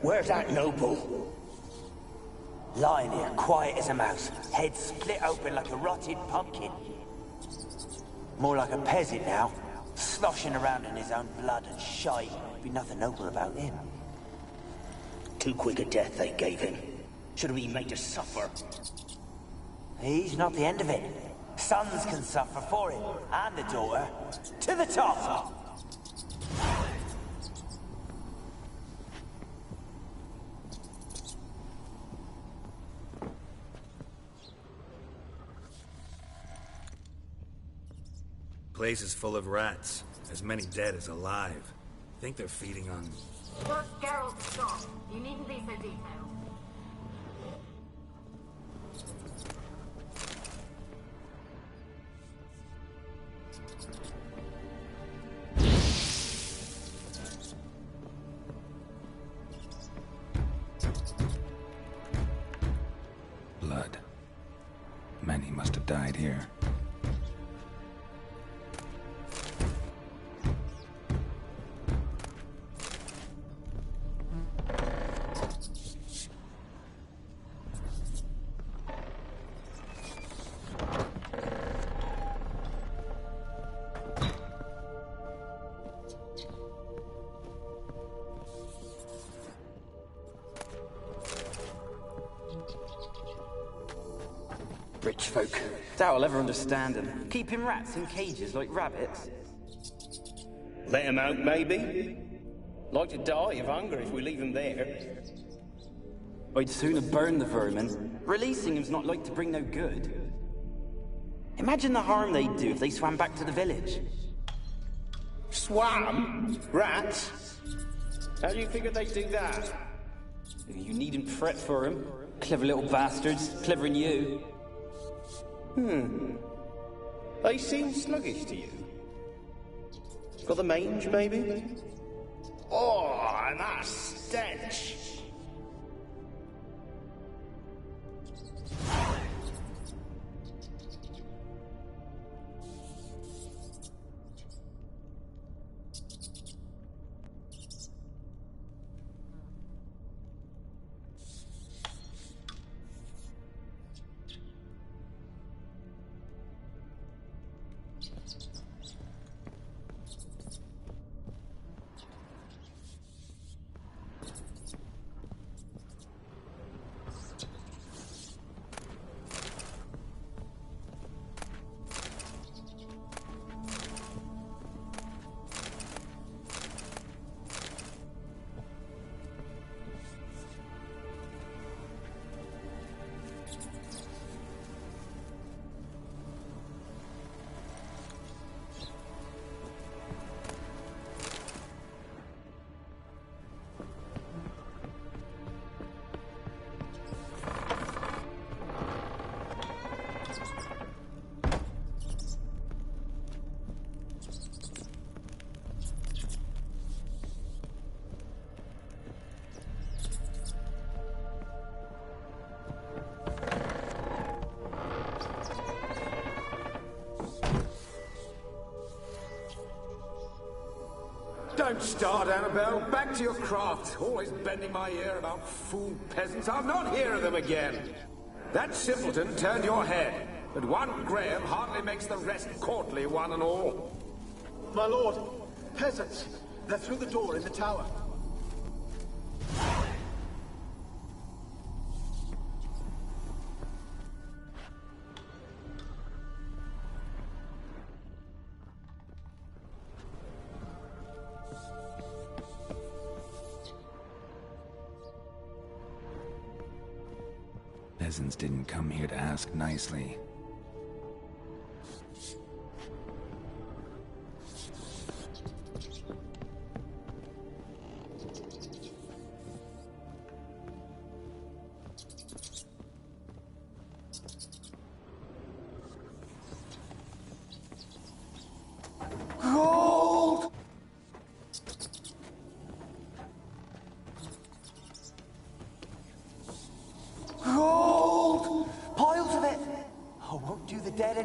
Where's that noble? Lying here, quiet as a mouse, head split open like a rotted pumpkin. More like a peasant now, sloshing around in his own blood and shite. Be nothing noble about him. Too quick a death they gave him. Should have been made to suffer. He's not the end of it. Sons can suffer for it, and the daughter. To the top! Place is full of rats. As many dead as alive. Think they're feeding on... Just Geralt, stop. You needn't be so detailed. Blood. Many must have died here. Rich folk. Doubt I'll ever understand them. Keeping rats in cages like rabbits. Let him out, maybe? Like to die of hunger if we leave him there. I'd sooner burn the vermin. Releasing him's not like to bring no good. Imagine the harm they'd do if they swam back to the village. Swam? Rats? How do you figure they'd do that? You needn't fret for 'em. Clever little bastards. Clever than you. They seem sluggish to you. Got the mange, maybe? Oh, and that stench! Don't start, Annabelle. Back to your craft. Always bending my ear about fool peasants. I'll not hear of them again. That simpleton turned your head, but one Graham hardly makes the rest courtly, one and all. My lord, peasants. They're through the door in the tower. Peasants didn't come here to ask nicely.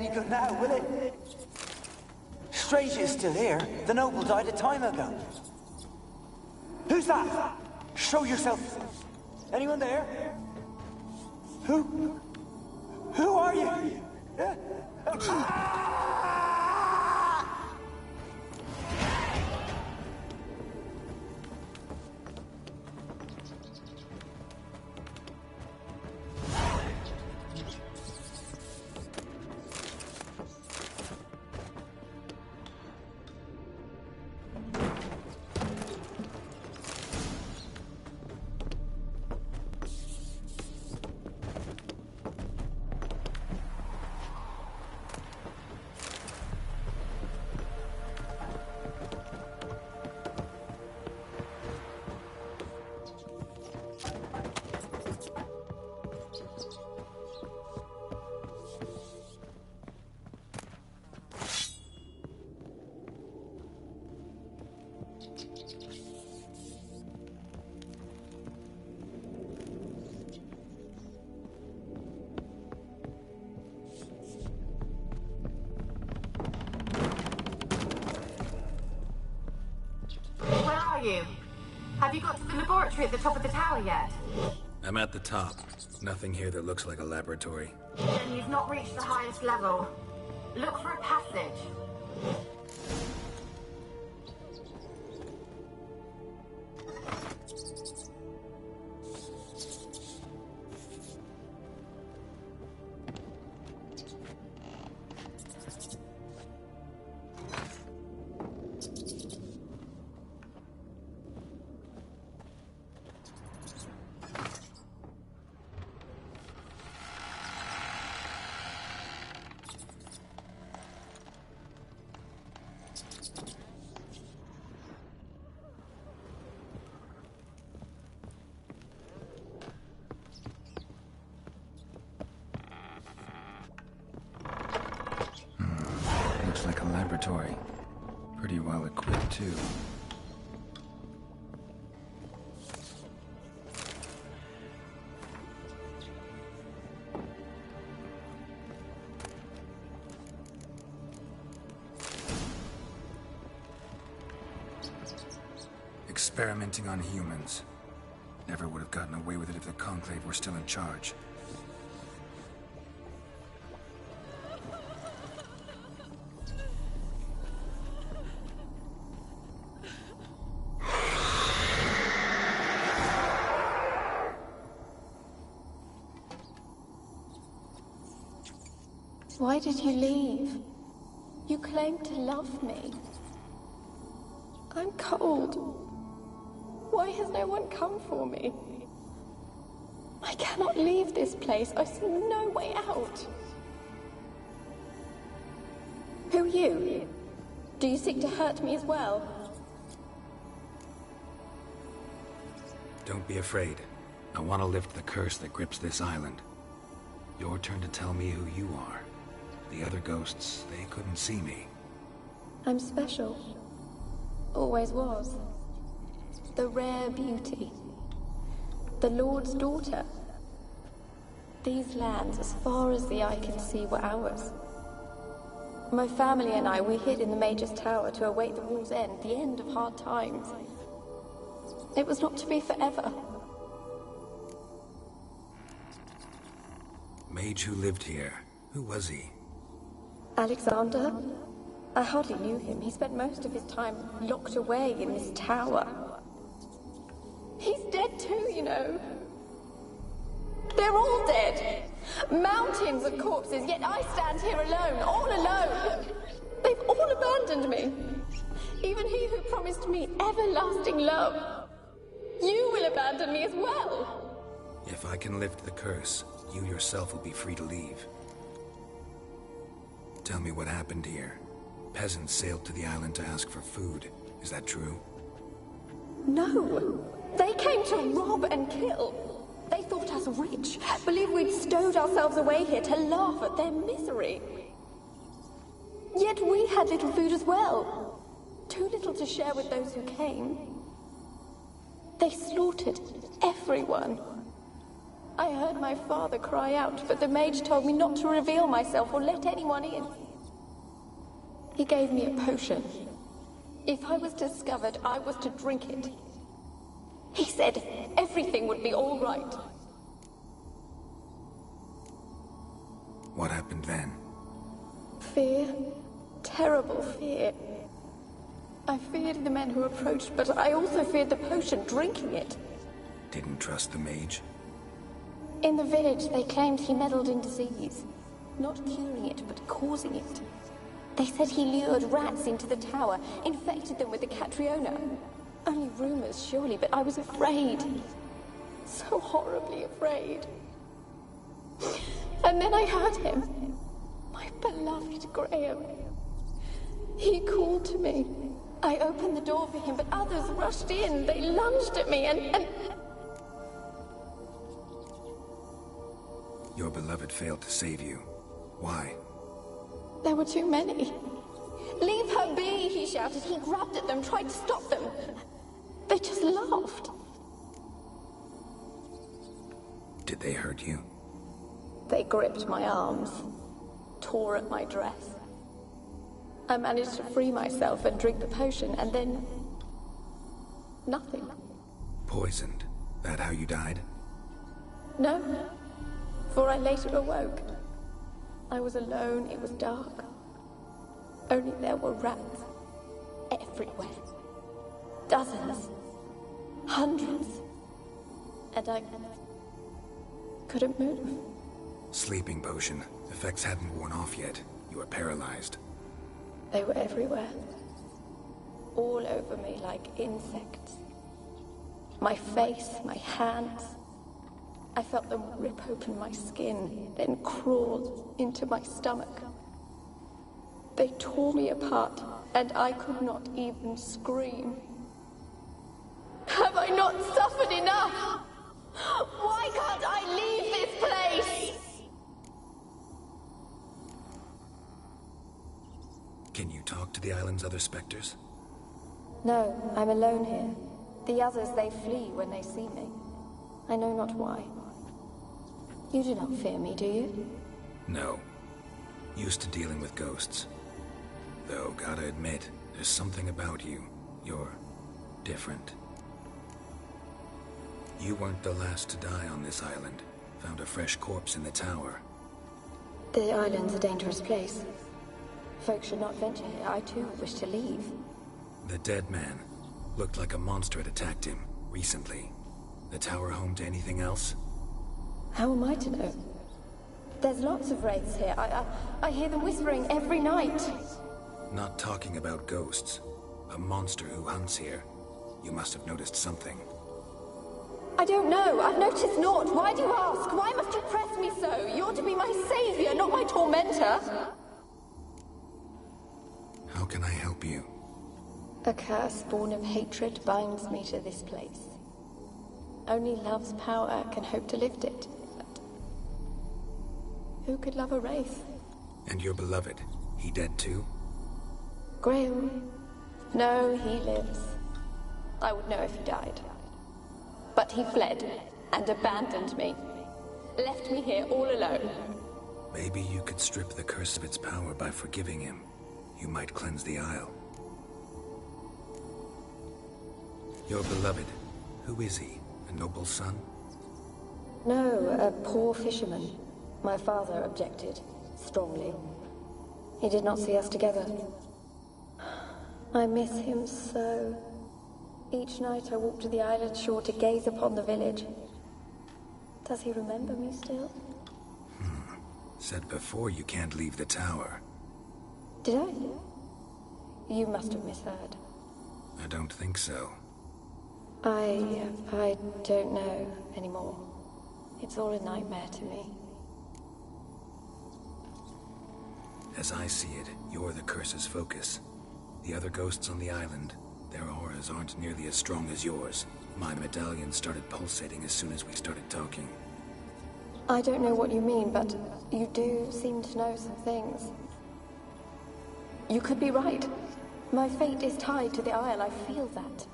any good now, will it? Strange it's still here. The noble died a time ago. Who's that? Show yourself. Anyone there? Who? Who are you? Yeah? You? Have you got to the laboratory at the top of the tower yet? I'm at the top. Nothing here that looks like a laboratory. Then you've not reached the highest level. Look for a passage. Looks like a laboratory. Pretty well equipped, too. Experimenting on humans. Never would have gotten away with it if the Conclave were still in charge. Why did you leave? You claimed to love me. I'm cold. Why has no one come for me? I cannot leave this place. I see no way out. Who are you? Do you seek to hurt me as well? Don't be afraid. I want to lift the curse that grips this island. Your turn to tell me who you are. The other ghosts, they couldn't see me. I'm special. Always was. The rare beauty. The Lord's daughter. These lands, as far as the eye can see, were ours. My family and I, we hid in the Major's Tower to await the war's end, the end of hard times. It was not to be forever. Mage who lived here. Who was he? Alexander? I hardly knew him. He spent most of his time locked away in this tower. He's dead too, you know. They're all dead. Mountains of corpses, yet I stand here alone, all alone. They've all abandoned me. Even he who promised me everlasting love. You will abandon me as well. If I can lift the curse, you yourself will be free to leave. Tell me what happened here. Peasants sailed to the island to ask for food. Is that true? No. They came to rob and kill. They thought us rich, believed we'd stowed ourselves away here to laugh at their misery. Yet we had little food as well. Too little to share with those who came. They slaughtered everyone. I heard my father cry out, but the mage told me not to reveal myself or let anyone in. He gave me a potion. If I was discovered, I was to drink it. He said everything would be all right. What happened then? Fear. Terrible fear. I feared the men who approached, but I also feared the potion, drinking it. Didn't trust the mage? In the village, they claimed he meddled in disease. Not curing it, but causing it. They said he lured rats into the tower, infected them with the Catriona. Only rumors, surely, but I was afraid. So horribly afraid. And then I heard him. My beloved Graham. He called to me. I opened the door for him, but others rushed in. They lunged at me and... Your beloved failed to save you. Why? There were too many. Leave her be, he shouted. He grabbed at them, tried to stop them. They just laughed. Did they hurt you? They gripped my arms, tore at my dress. I managed to free myself and drink the potion, and then... nothing. Poisoned? That how you died? No, for I later awoke. I was alone, it was dark. Only there were rats. Everywhere. Dozens. Hundreds. And I... couldn't move. Sleeping potion. Effects hadn't worn off yet. You were paralyzed. They were everywhere. All over me like insects. My face, my hands. I felt them rip open my skin, then crawl into my stomach. They tore me apart, and I could not even scream. Have I not suffered enough? Why can't I leave this place? Can you talk to the island's other specters? No, I'm alone here. The others, they flee when they see me. I know not why. You do not fear me, do you? No. Used to dealing with ghosts. Though, gotta admit, there's something about you. You're different. You weren't the last to die on this island. Found a fresh corpse in the tower. The island's a dangerous place. Folks should not venture here. I too wish to leave. The dead man. Looked like a monster had attacked him, recently. The tower home to anything else? How am I to know? There's lots of wraiths here. I hear them whispering every night. Not talking about ghosts. A monster who hunts here. You must have noticed something. I don't know. I've noticed naught. Why do you ask? Why must you press me so? You're to be my savior, not my tormentor. How can I help you? A curse born of hatred binds me to this place. Only love's power can hope to lift it. But who could love a wraith? And your beloved, he dead too? Graham? No, he lives. I would know if he died. But he fled and abandoned me. Left me here all alone. Maybe you could strip the curse of its power by forgiving him. You might cleanse the Isle. Your beloved, who is he? A noble son? No, a poor fisherman. My father objected, strongly. He did not see us together. I miss him so. Each night I walk to the island shore to gaze upon the village. Does he remember me still? Said before you can't leave the tower. Did I? You must have misheard. I don't think so. I don't know anymore. It's all a nightmare to me. As I see it, you're the curse's focus. The other ghosts on the island, their auras aren't nearly as strong as yours. My medallion started pulsating as soon as we started talking. I don't know what you mean, but you do seem to know some things. You could be right. My fate is tied to the Isle, I feel that.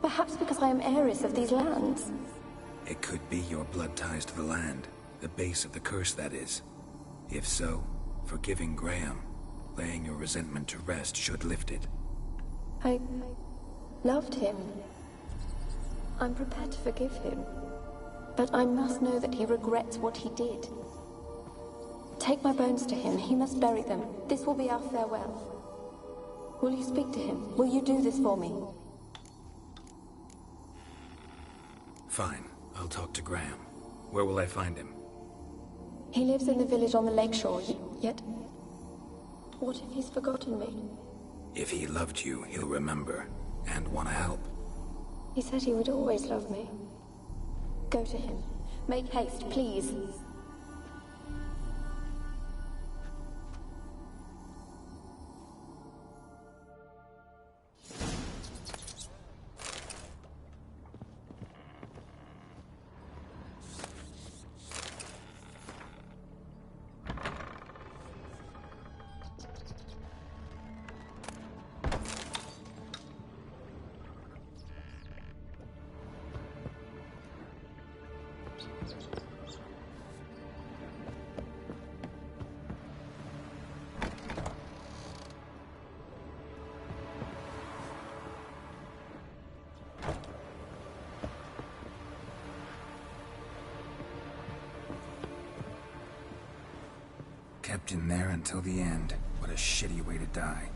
Perhaps because I am heiress of these lands. It could be your blood ties to the land, the base of the curse, that is. If so, forgiving Graham, laying your resentment to rest should lift it. I loved him. I'm prepared to forgive him. But I must know that he regrets what he did. Take my bones to him. He must bury them. This will be our farewell. Will you speak to him? Will you do this for me? Fine. I'll talk to Graham. Where will I find him? He lives in the village on the lakeshore, yet... What if he's forgotten me? If he loved you, he'll remember, and want to help. He said he would always love me. Go to him. Make haste, please. Kept in there until the end. What a shitty way to die.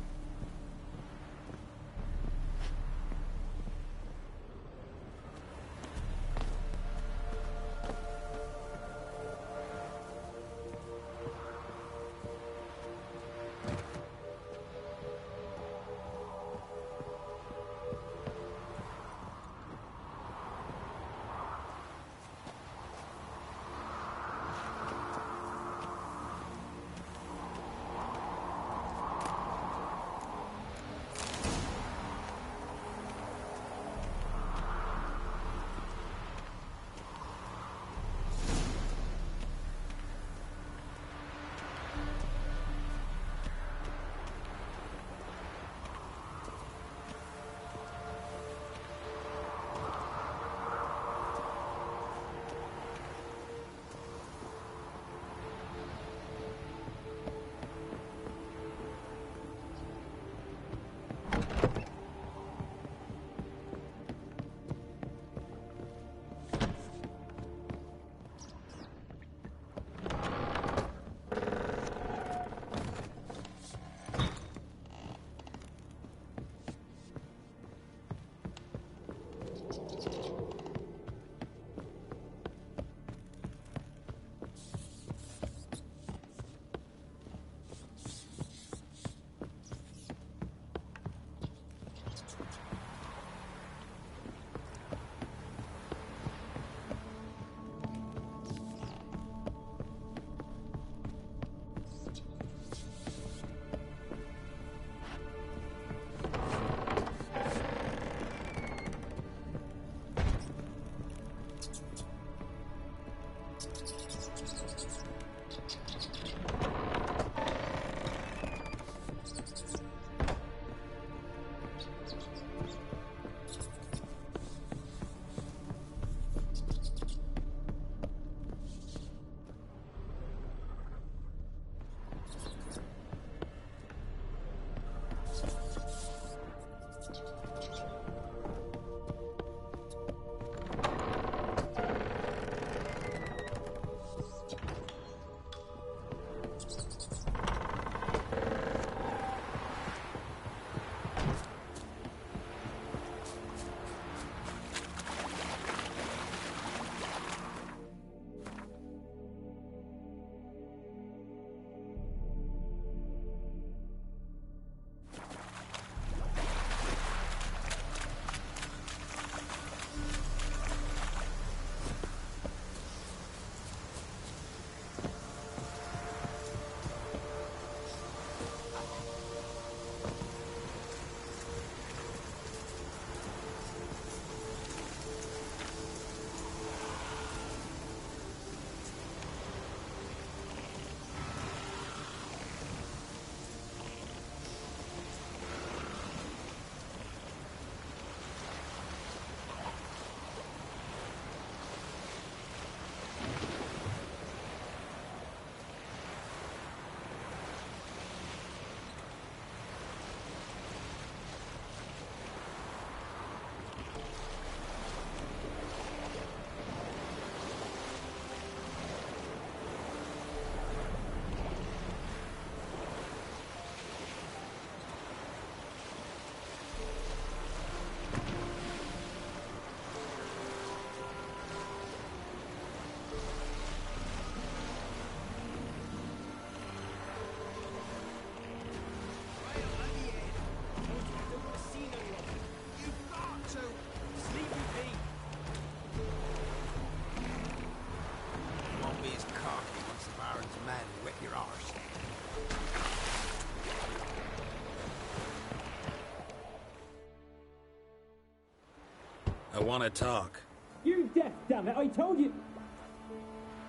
want to talk. You're deaf, damn it! I told you.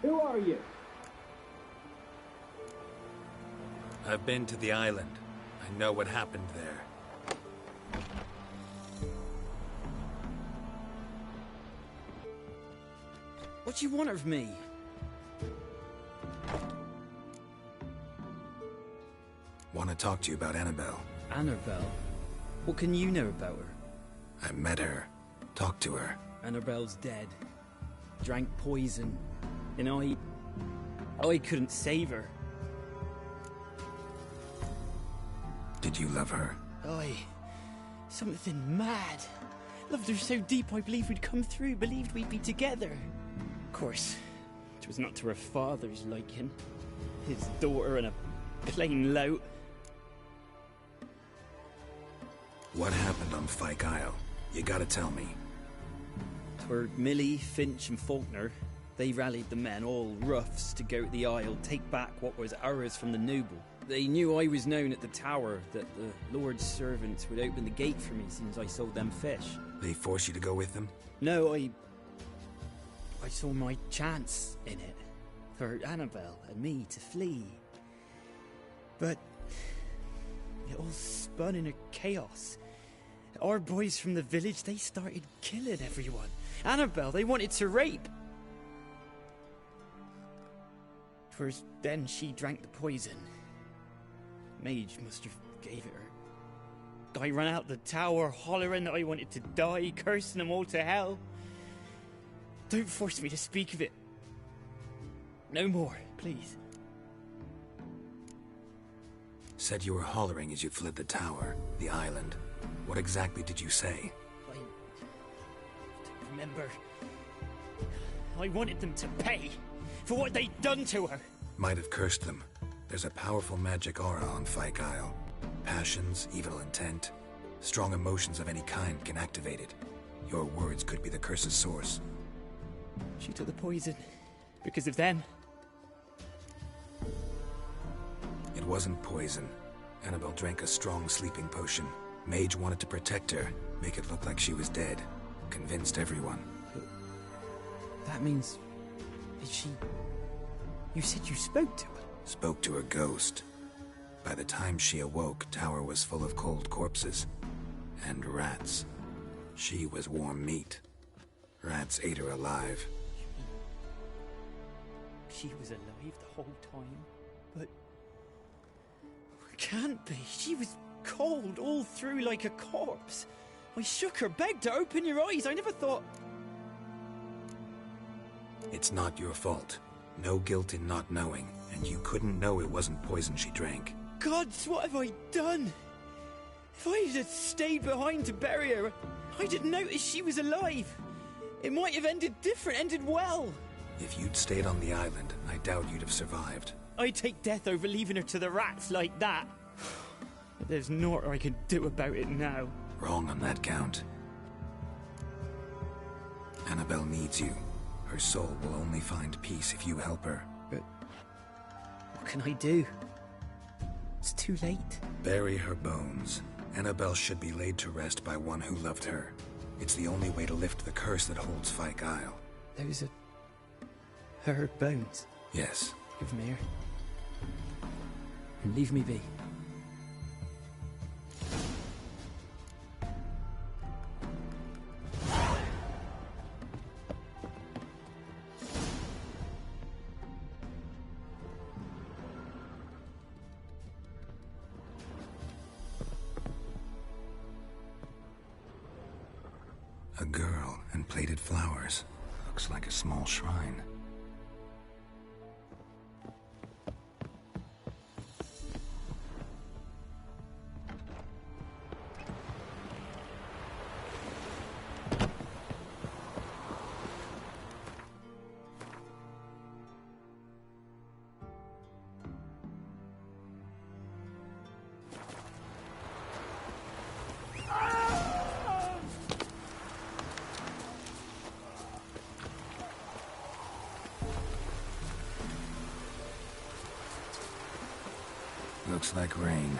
Who are you? I've been to the island. I know what happened there. What do you want of me? Want to talk to you about Annabelle. Annabelle? What can you know about her? I met her. Talked to her. Annabelle's dead. Drank poison. And I couldn't save her. Did you love her? Something mad. Loved her so deep I believed we'd come through, believed we'd be together. Of course, it was not to her father's liking. His daughter and a plain lout. What happened on Fyke Isle? You gotta tell me. Twere Millie, Finch and Faulkner. They rallied the men, all roughs, to go to the Isle, take back what was ours from the noble. They knew I was known at the tower, that the Lord's servants would open the gate for me since I sold them fish. They forced you to go with them? No, I saw my chance in it. For Annabelle and me to flee. But it all spun in a chaos. Our boys from the village, they started killing everyone. Annabelle, they wanted to rape. First, then she drank the poison. Mage must have gave it her. I ran out the tower, hollering that I wanted to die, cursing them all to hell. Don't force me to speak of it. No more, please. Said you were hollering as you fled the tower, the island. What exactly did you say? I don't remember. I wanted them to pay for what they'd done to her. Might have cursed them. There's a powerful magic aura on Fyke Isle. Passions, evil intent, strong emotions of any kind can activate it. Your words could be the curse's source. She took the poison because of them. It wasn't poison. Annabelle drank a strong sleeping potion. Mage wanted to protect her, make it look like she was dead. Convinced everyone. That means... Did she... You said you spoke to her? Spoke to a ghost. By the time she awoke, tower was full of cold corpses. And rats. She was warm meat. Rats ate her alive. She was alive the whole time? But... Can't be. She was cold all through like a corpse. I shook her, begged her, open your eyes. I never thought... It's not your fault. No guilt in not knowing, and you couldn't know it wasn't poison she drank. Gods, what have I done? If I had stayed behind to bury her, I didn't notice she was alive. It might have ended different, ended well. If you'd stayed on the island, I doubt you'd have survived. I'd take death over leaving her to the rats like that. But there's naught I can do about it now. Wrong on that count. Annabelle needs you. Her soul will only find peace if you help her. But what can I do? It's too late. Bury her bones. Annabelle should be laid to rest by one who loved her. It's the only way to lift the curse that holds Fyke Isle. Those are... her bones? Yes. Give them here. And leave me be. A girl and plated flowers. Looks like a small shrine. Looks like rain.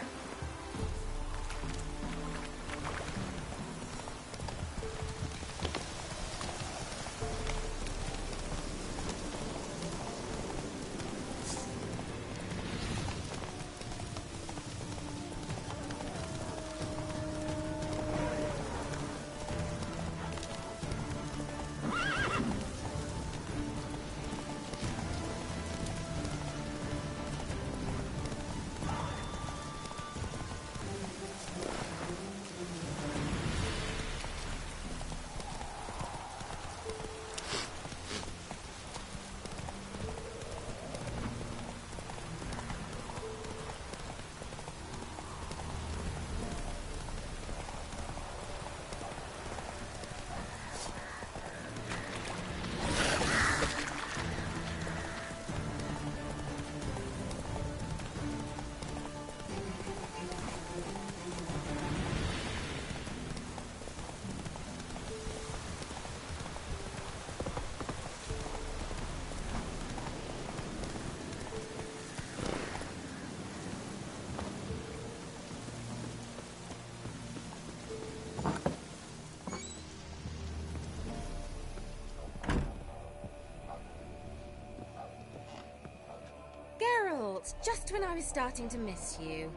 Just when I was starting to miss you.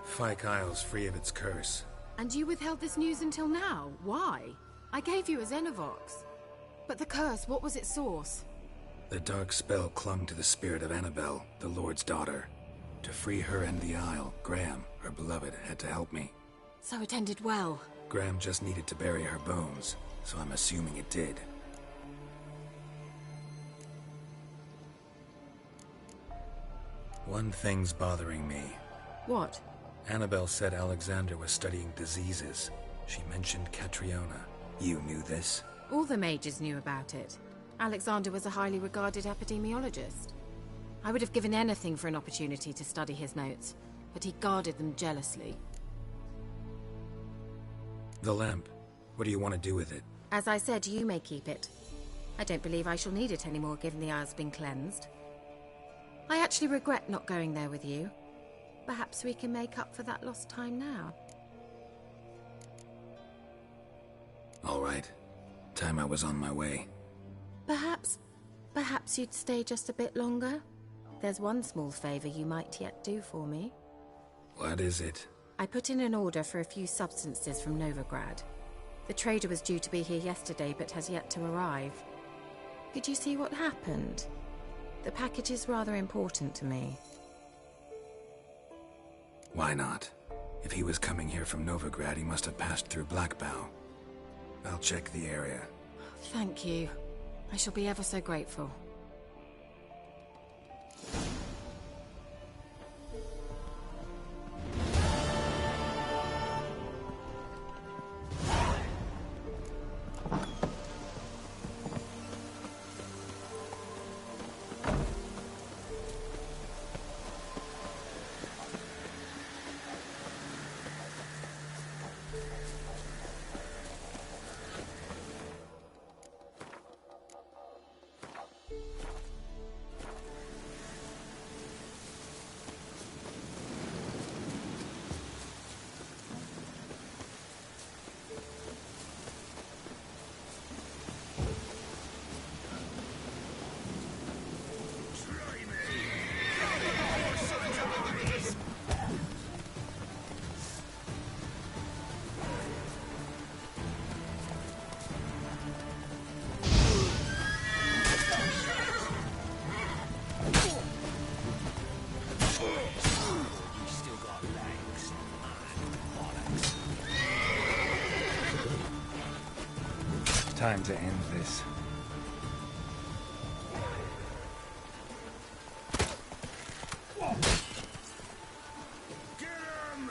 Fyke Isle's free of its curse. And you withheld this news until now? Why? I gave you a Xenovox. But the curse, what was its source? The dark spell clung to the spirit of Annabelle, the Lord's daughter. To free her and the Isle, Graham, her beloved, had to help me. So it ended well. Graham just needed to bury her bones, so I'm assuming it did. One thing's bothering me. What? Annabelle said Alexander was studying diseases. She mentioned Catriona. You knew this? All the mages knew about it. Alexander was a highly regarded epidemiologist. I would have given anything for an opportunity to study his notes, but he guarded them jealously. The lamp. What do you want to do with it? As I said, you may keep it. I don't believe I shall need it anymore, given the Isle's been cleansed. I actually regret not going there with you. Perhaps we can make up for that lost time now. All right. Time I was on my way. Perhaps you'd stay just a bit longer? There's one small favor you might yet do for me. What is it? I put in an order for a few substances from Novigrad. The trader was due to be here yesterday, but has yet to arrive. Could you see what happened? The package is rather important to me. Why not? If he was coming here from Novigrad, he must have passed through Blackbow. I'll check the area. Thank you. I shall be ever so grateful. Time to end this. Get him!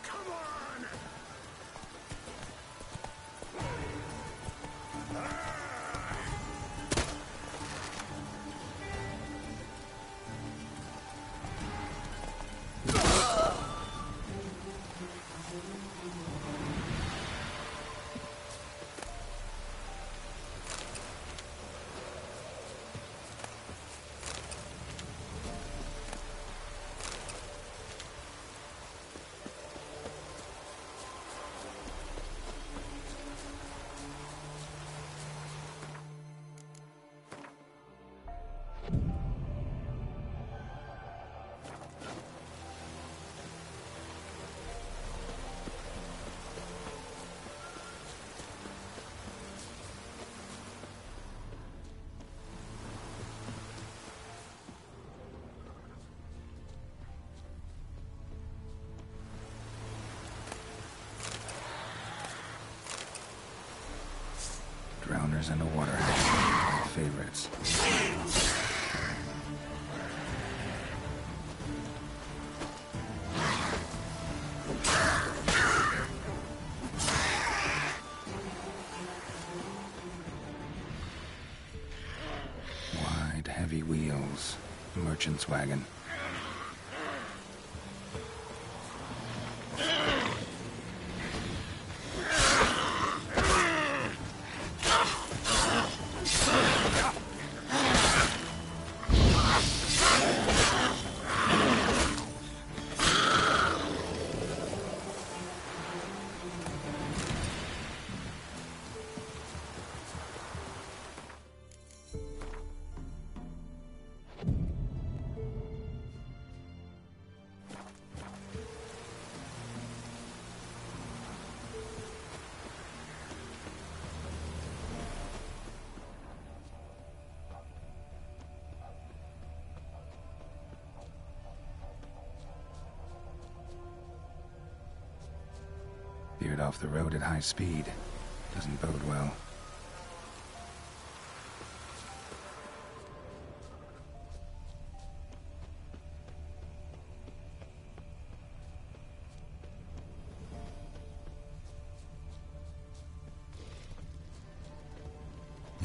Come on! Drowners and a water hatch. Favorites. Wide, heavy wheels. Merchant's wagon. veered off the road at high speed. Doesn't bode well.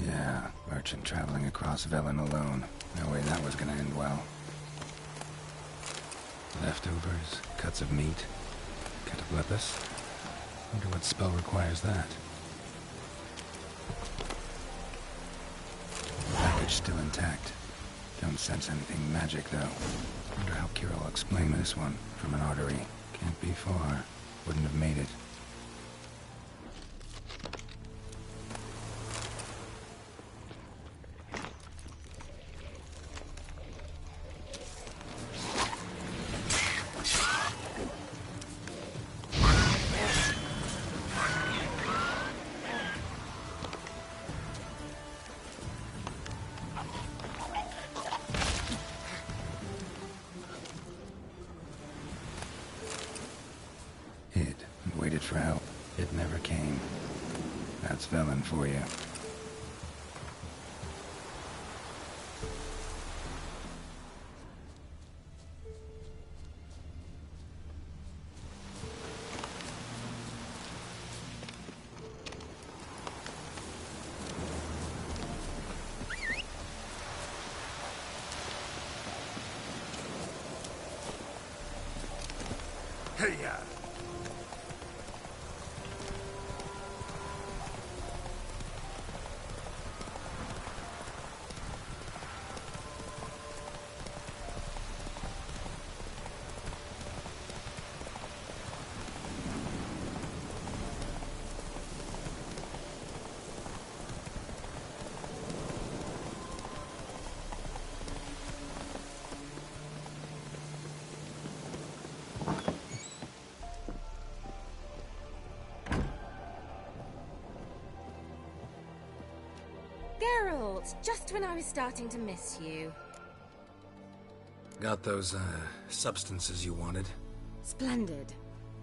Yeah, merchant traveling across Velen alone. No way that was gonna end well. Leftovers, cuts of meat, cataplepis. Wonder what spell requires that. Package still intact. Don't sense anything magic, though. Wonder how Kira will explain this one from an artery. Can't be far. Wouldn't have made it. Waited for help. It never came. That's Velen for you. Hey-ya! Geralt, just when I was starting to miss you. Got those, substances you wanted? Splendid.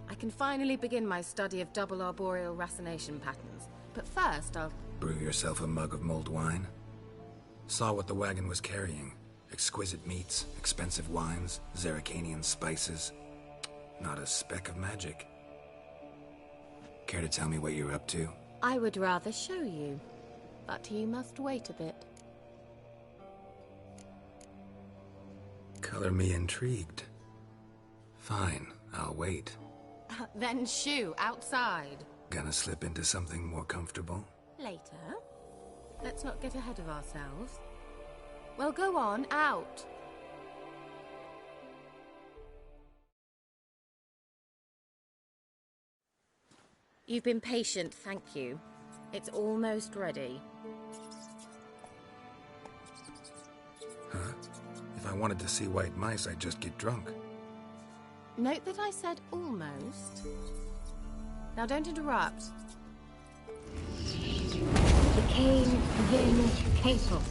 I can finally begin my study of double arboreal racination patterns. But first, I'll... Brew yourself a mug of mulled wine? Saw what the wagon was carrying. Exquisite meats, expensive wines, Zerrikanian spices. Not a speck of magic. Care to tell me what you're up to? I would rather show you. But you must wait a bit. Color me intrigued. Fine, I'll wait. Then shoo, outside. Gonna slip into something more comfortable? Later. Let's not get ahead of ourselves. Well, go on, out. You've been patient, thank you. It's almost ready. Huh? If I wanted to see white mice, I'd just get drunk. Note that I said almost. Now don't interrupt. Became Vin Cato.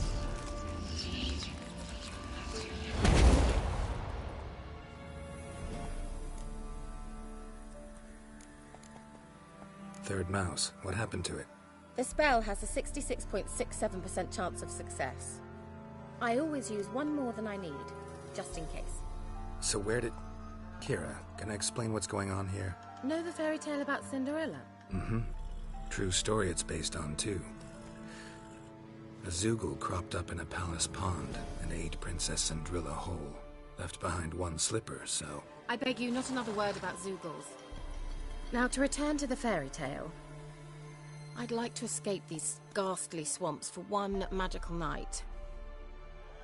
Third mouse. What happened to it? The spell has a 66.67% chance of success. I always use one more than I need, just in case. So where did... Kira, can I explain what's going on here? Know the fairy tale about Cinderella? Mm-hmm. True story it's based on, too. A Zoogle cropped up in a palace pond and ate Princess Cinderella whole. Left behind one slipper, so... I beg you, not another word about Zoogles. Now, to return to the fairy tale. I'd like to escape these ghastly swamps for one magical night.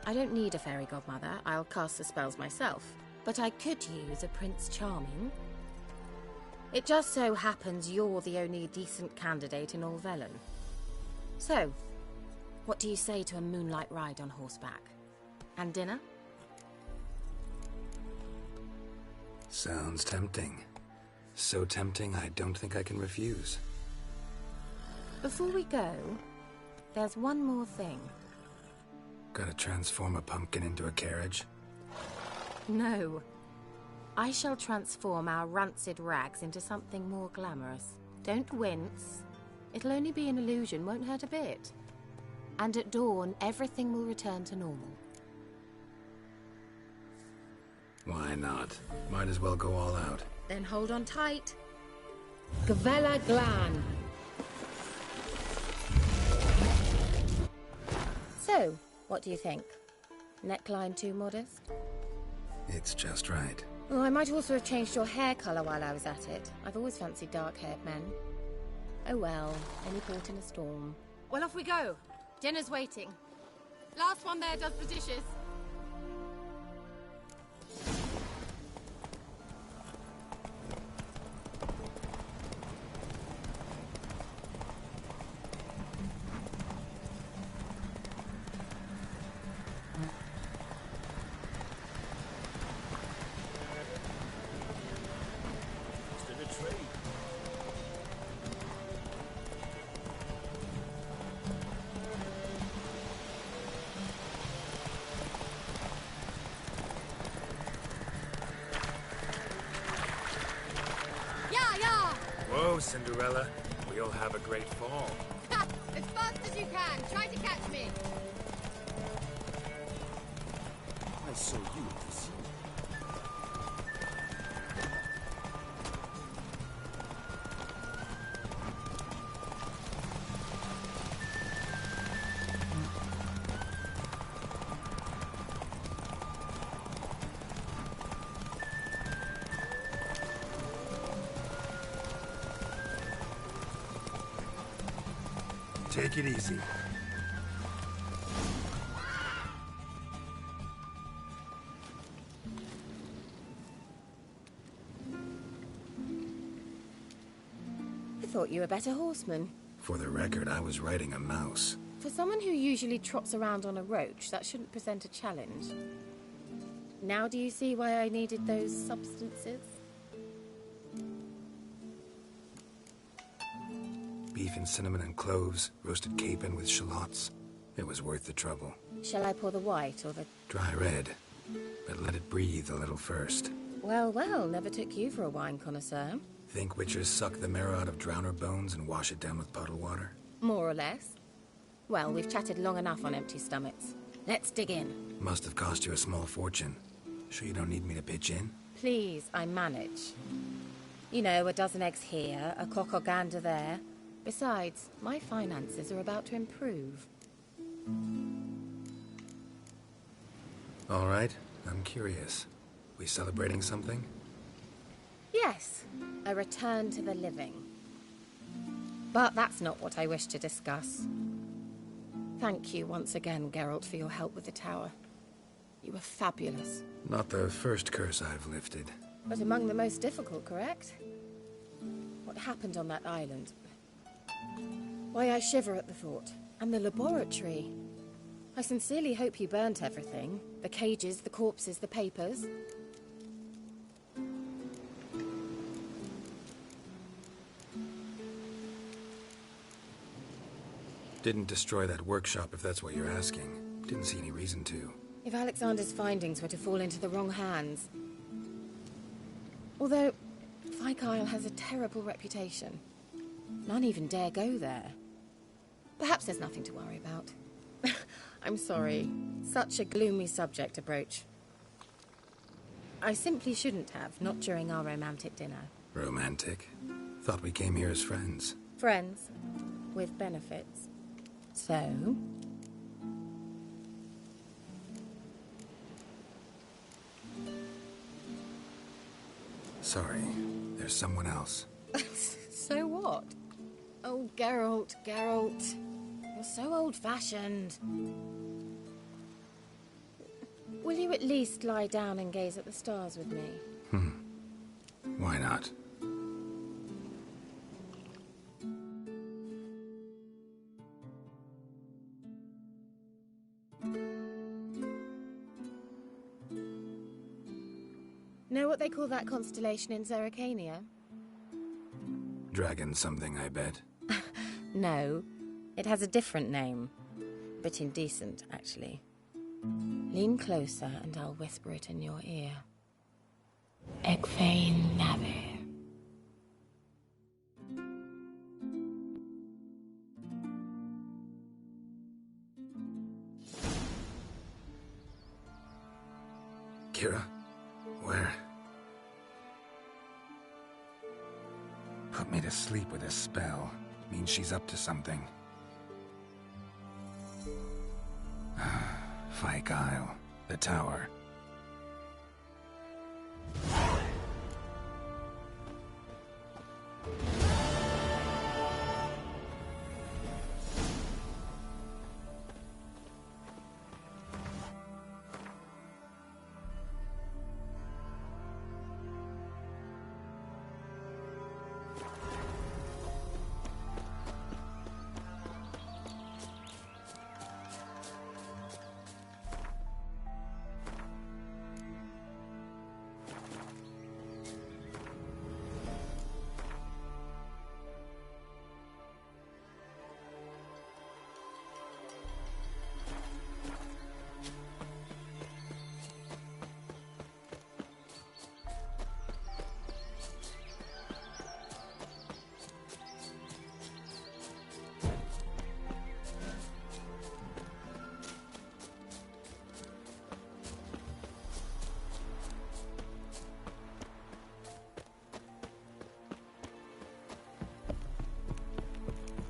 I don't need a fairy godmother, I'll cast the spells myself. But I could use a Prince Charming. It just so happens you're the only decent candidate in all Velen. So, what do you say to a moonlight ride on horseback? And dinner? Sounds tempting. So tempting, I don't think I can refuse. Before we go, there's one more thing. Gotta transform a pumpkin into a carriage? No. I shall transform our rancid rags into something more glamorous. Don't wince. It'll only be an illusion, won't hurt a bit. And at dawn, everything will return to normal. Why not? Might as well go all out. Then hold on tight. Gavella Glan. So, what do you think? Neckline too modest? It's just right. Oh, I might also have changed your hair colour while I was at it. I've always fancied dark-haired men. Oh well, any port in a storm. Well, off we go. Dinner's waiting. Last one there does the dishes. Whoa, Cinderella. We'll have a great fall. As fast as you can. Try to catch me. I saw you at the sea. Take it easy. I thought you were a better horseman. For the record, I was riding a mouse. For someone who usually trots around on a roach, that shouldn't present a challenge. Now do you see why I needed those substances? Beef and cinnamon and cloves, roasted capon with shallots. It was worth the trouble. Shall I pour the white or the... Dry red, but let it breathe a little first. Well, well, never took you for a wine connoisseur. Think witchers suck the marrow out of drowner bones and wash it down with puddle water? More or less. Well, we've chatted long enough on empty stomachs. Let's dig in. Must have cost you a small fortune. Sure you don't need me to pitch in? Please, I manage. You know, a dozen eggs here, a cock or gander there. Besides, my finances are about to improve. All right, I'm curious. We celebrating something? Yes, a return to the living. But that's not what I wish to discuss. Thank you once again, Geralt, for your help with the tower. You were fabulous. Not the first curse I've lifted. But among the most difficult, correct? What happened on that island? Why, I shiver at the thought. And the laboratory. I sincerely hope you burnt everything. The cages, the corpses, the papers. Didn't destroy that workshop, if that's what you're asking. Didn't see any reason to. If Alexander's findings were to fall into the wrong hands... Although, Fyke Isle has a terrible reputation. None even dare go there. Perhaps there's nothing to worry about. I'm sorry. Such a gloomy subject to broach. I simply shouldn't have, not during our romantic dinner. Romantic? Thought we came here as friends. Friends. With benefits. So... Sorry. There's someone else. So what? Oh, Geralt, Geralt. You're so old-fashioned. Will you at least lie down and gaze at the stars with me? Why not? Know what they call that constellation in Zerrikania? Dragon something, I bet. No, it has a different name. Bit indecent, actually. Lean closer and I'll whisper it in your ear. Egfain Navir. Kira? Where? Put me to sleep with a spell. Means she's up to something. Fyke Isle. The tower.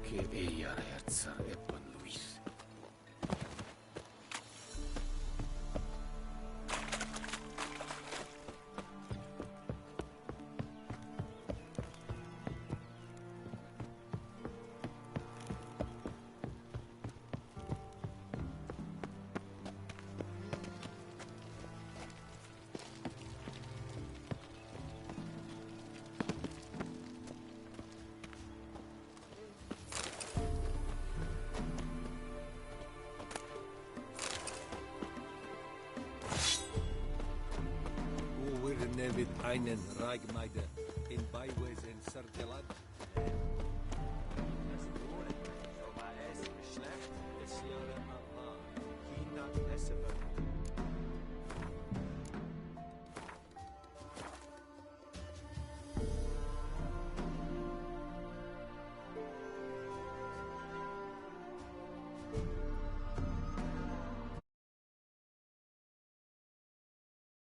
Che ella ragazza è buon Luis. Nevid einen Reigmeide in Beiwesen Sergelat.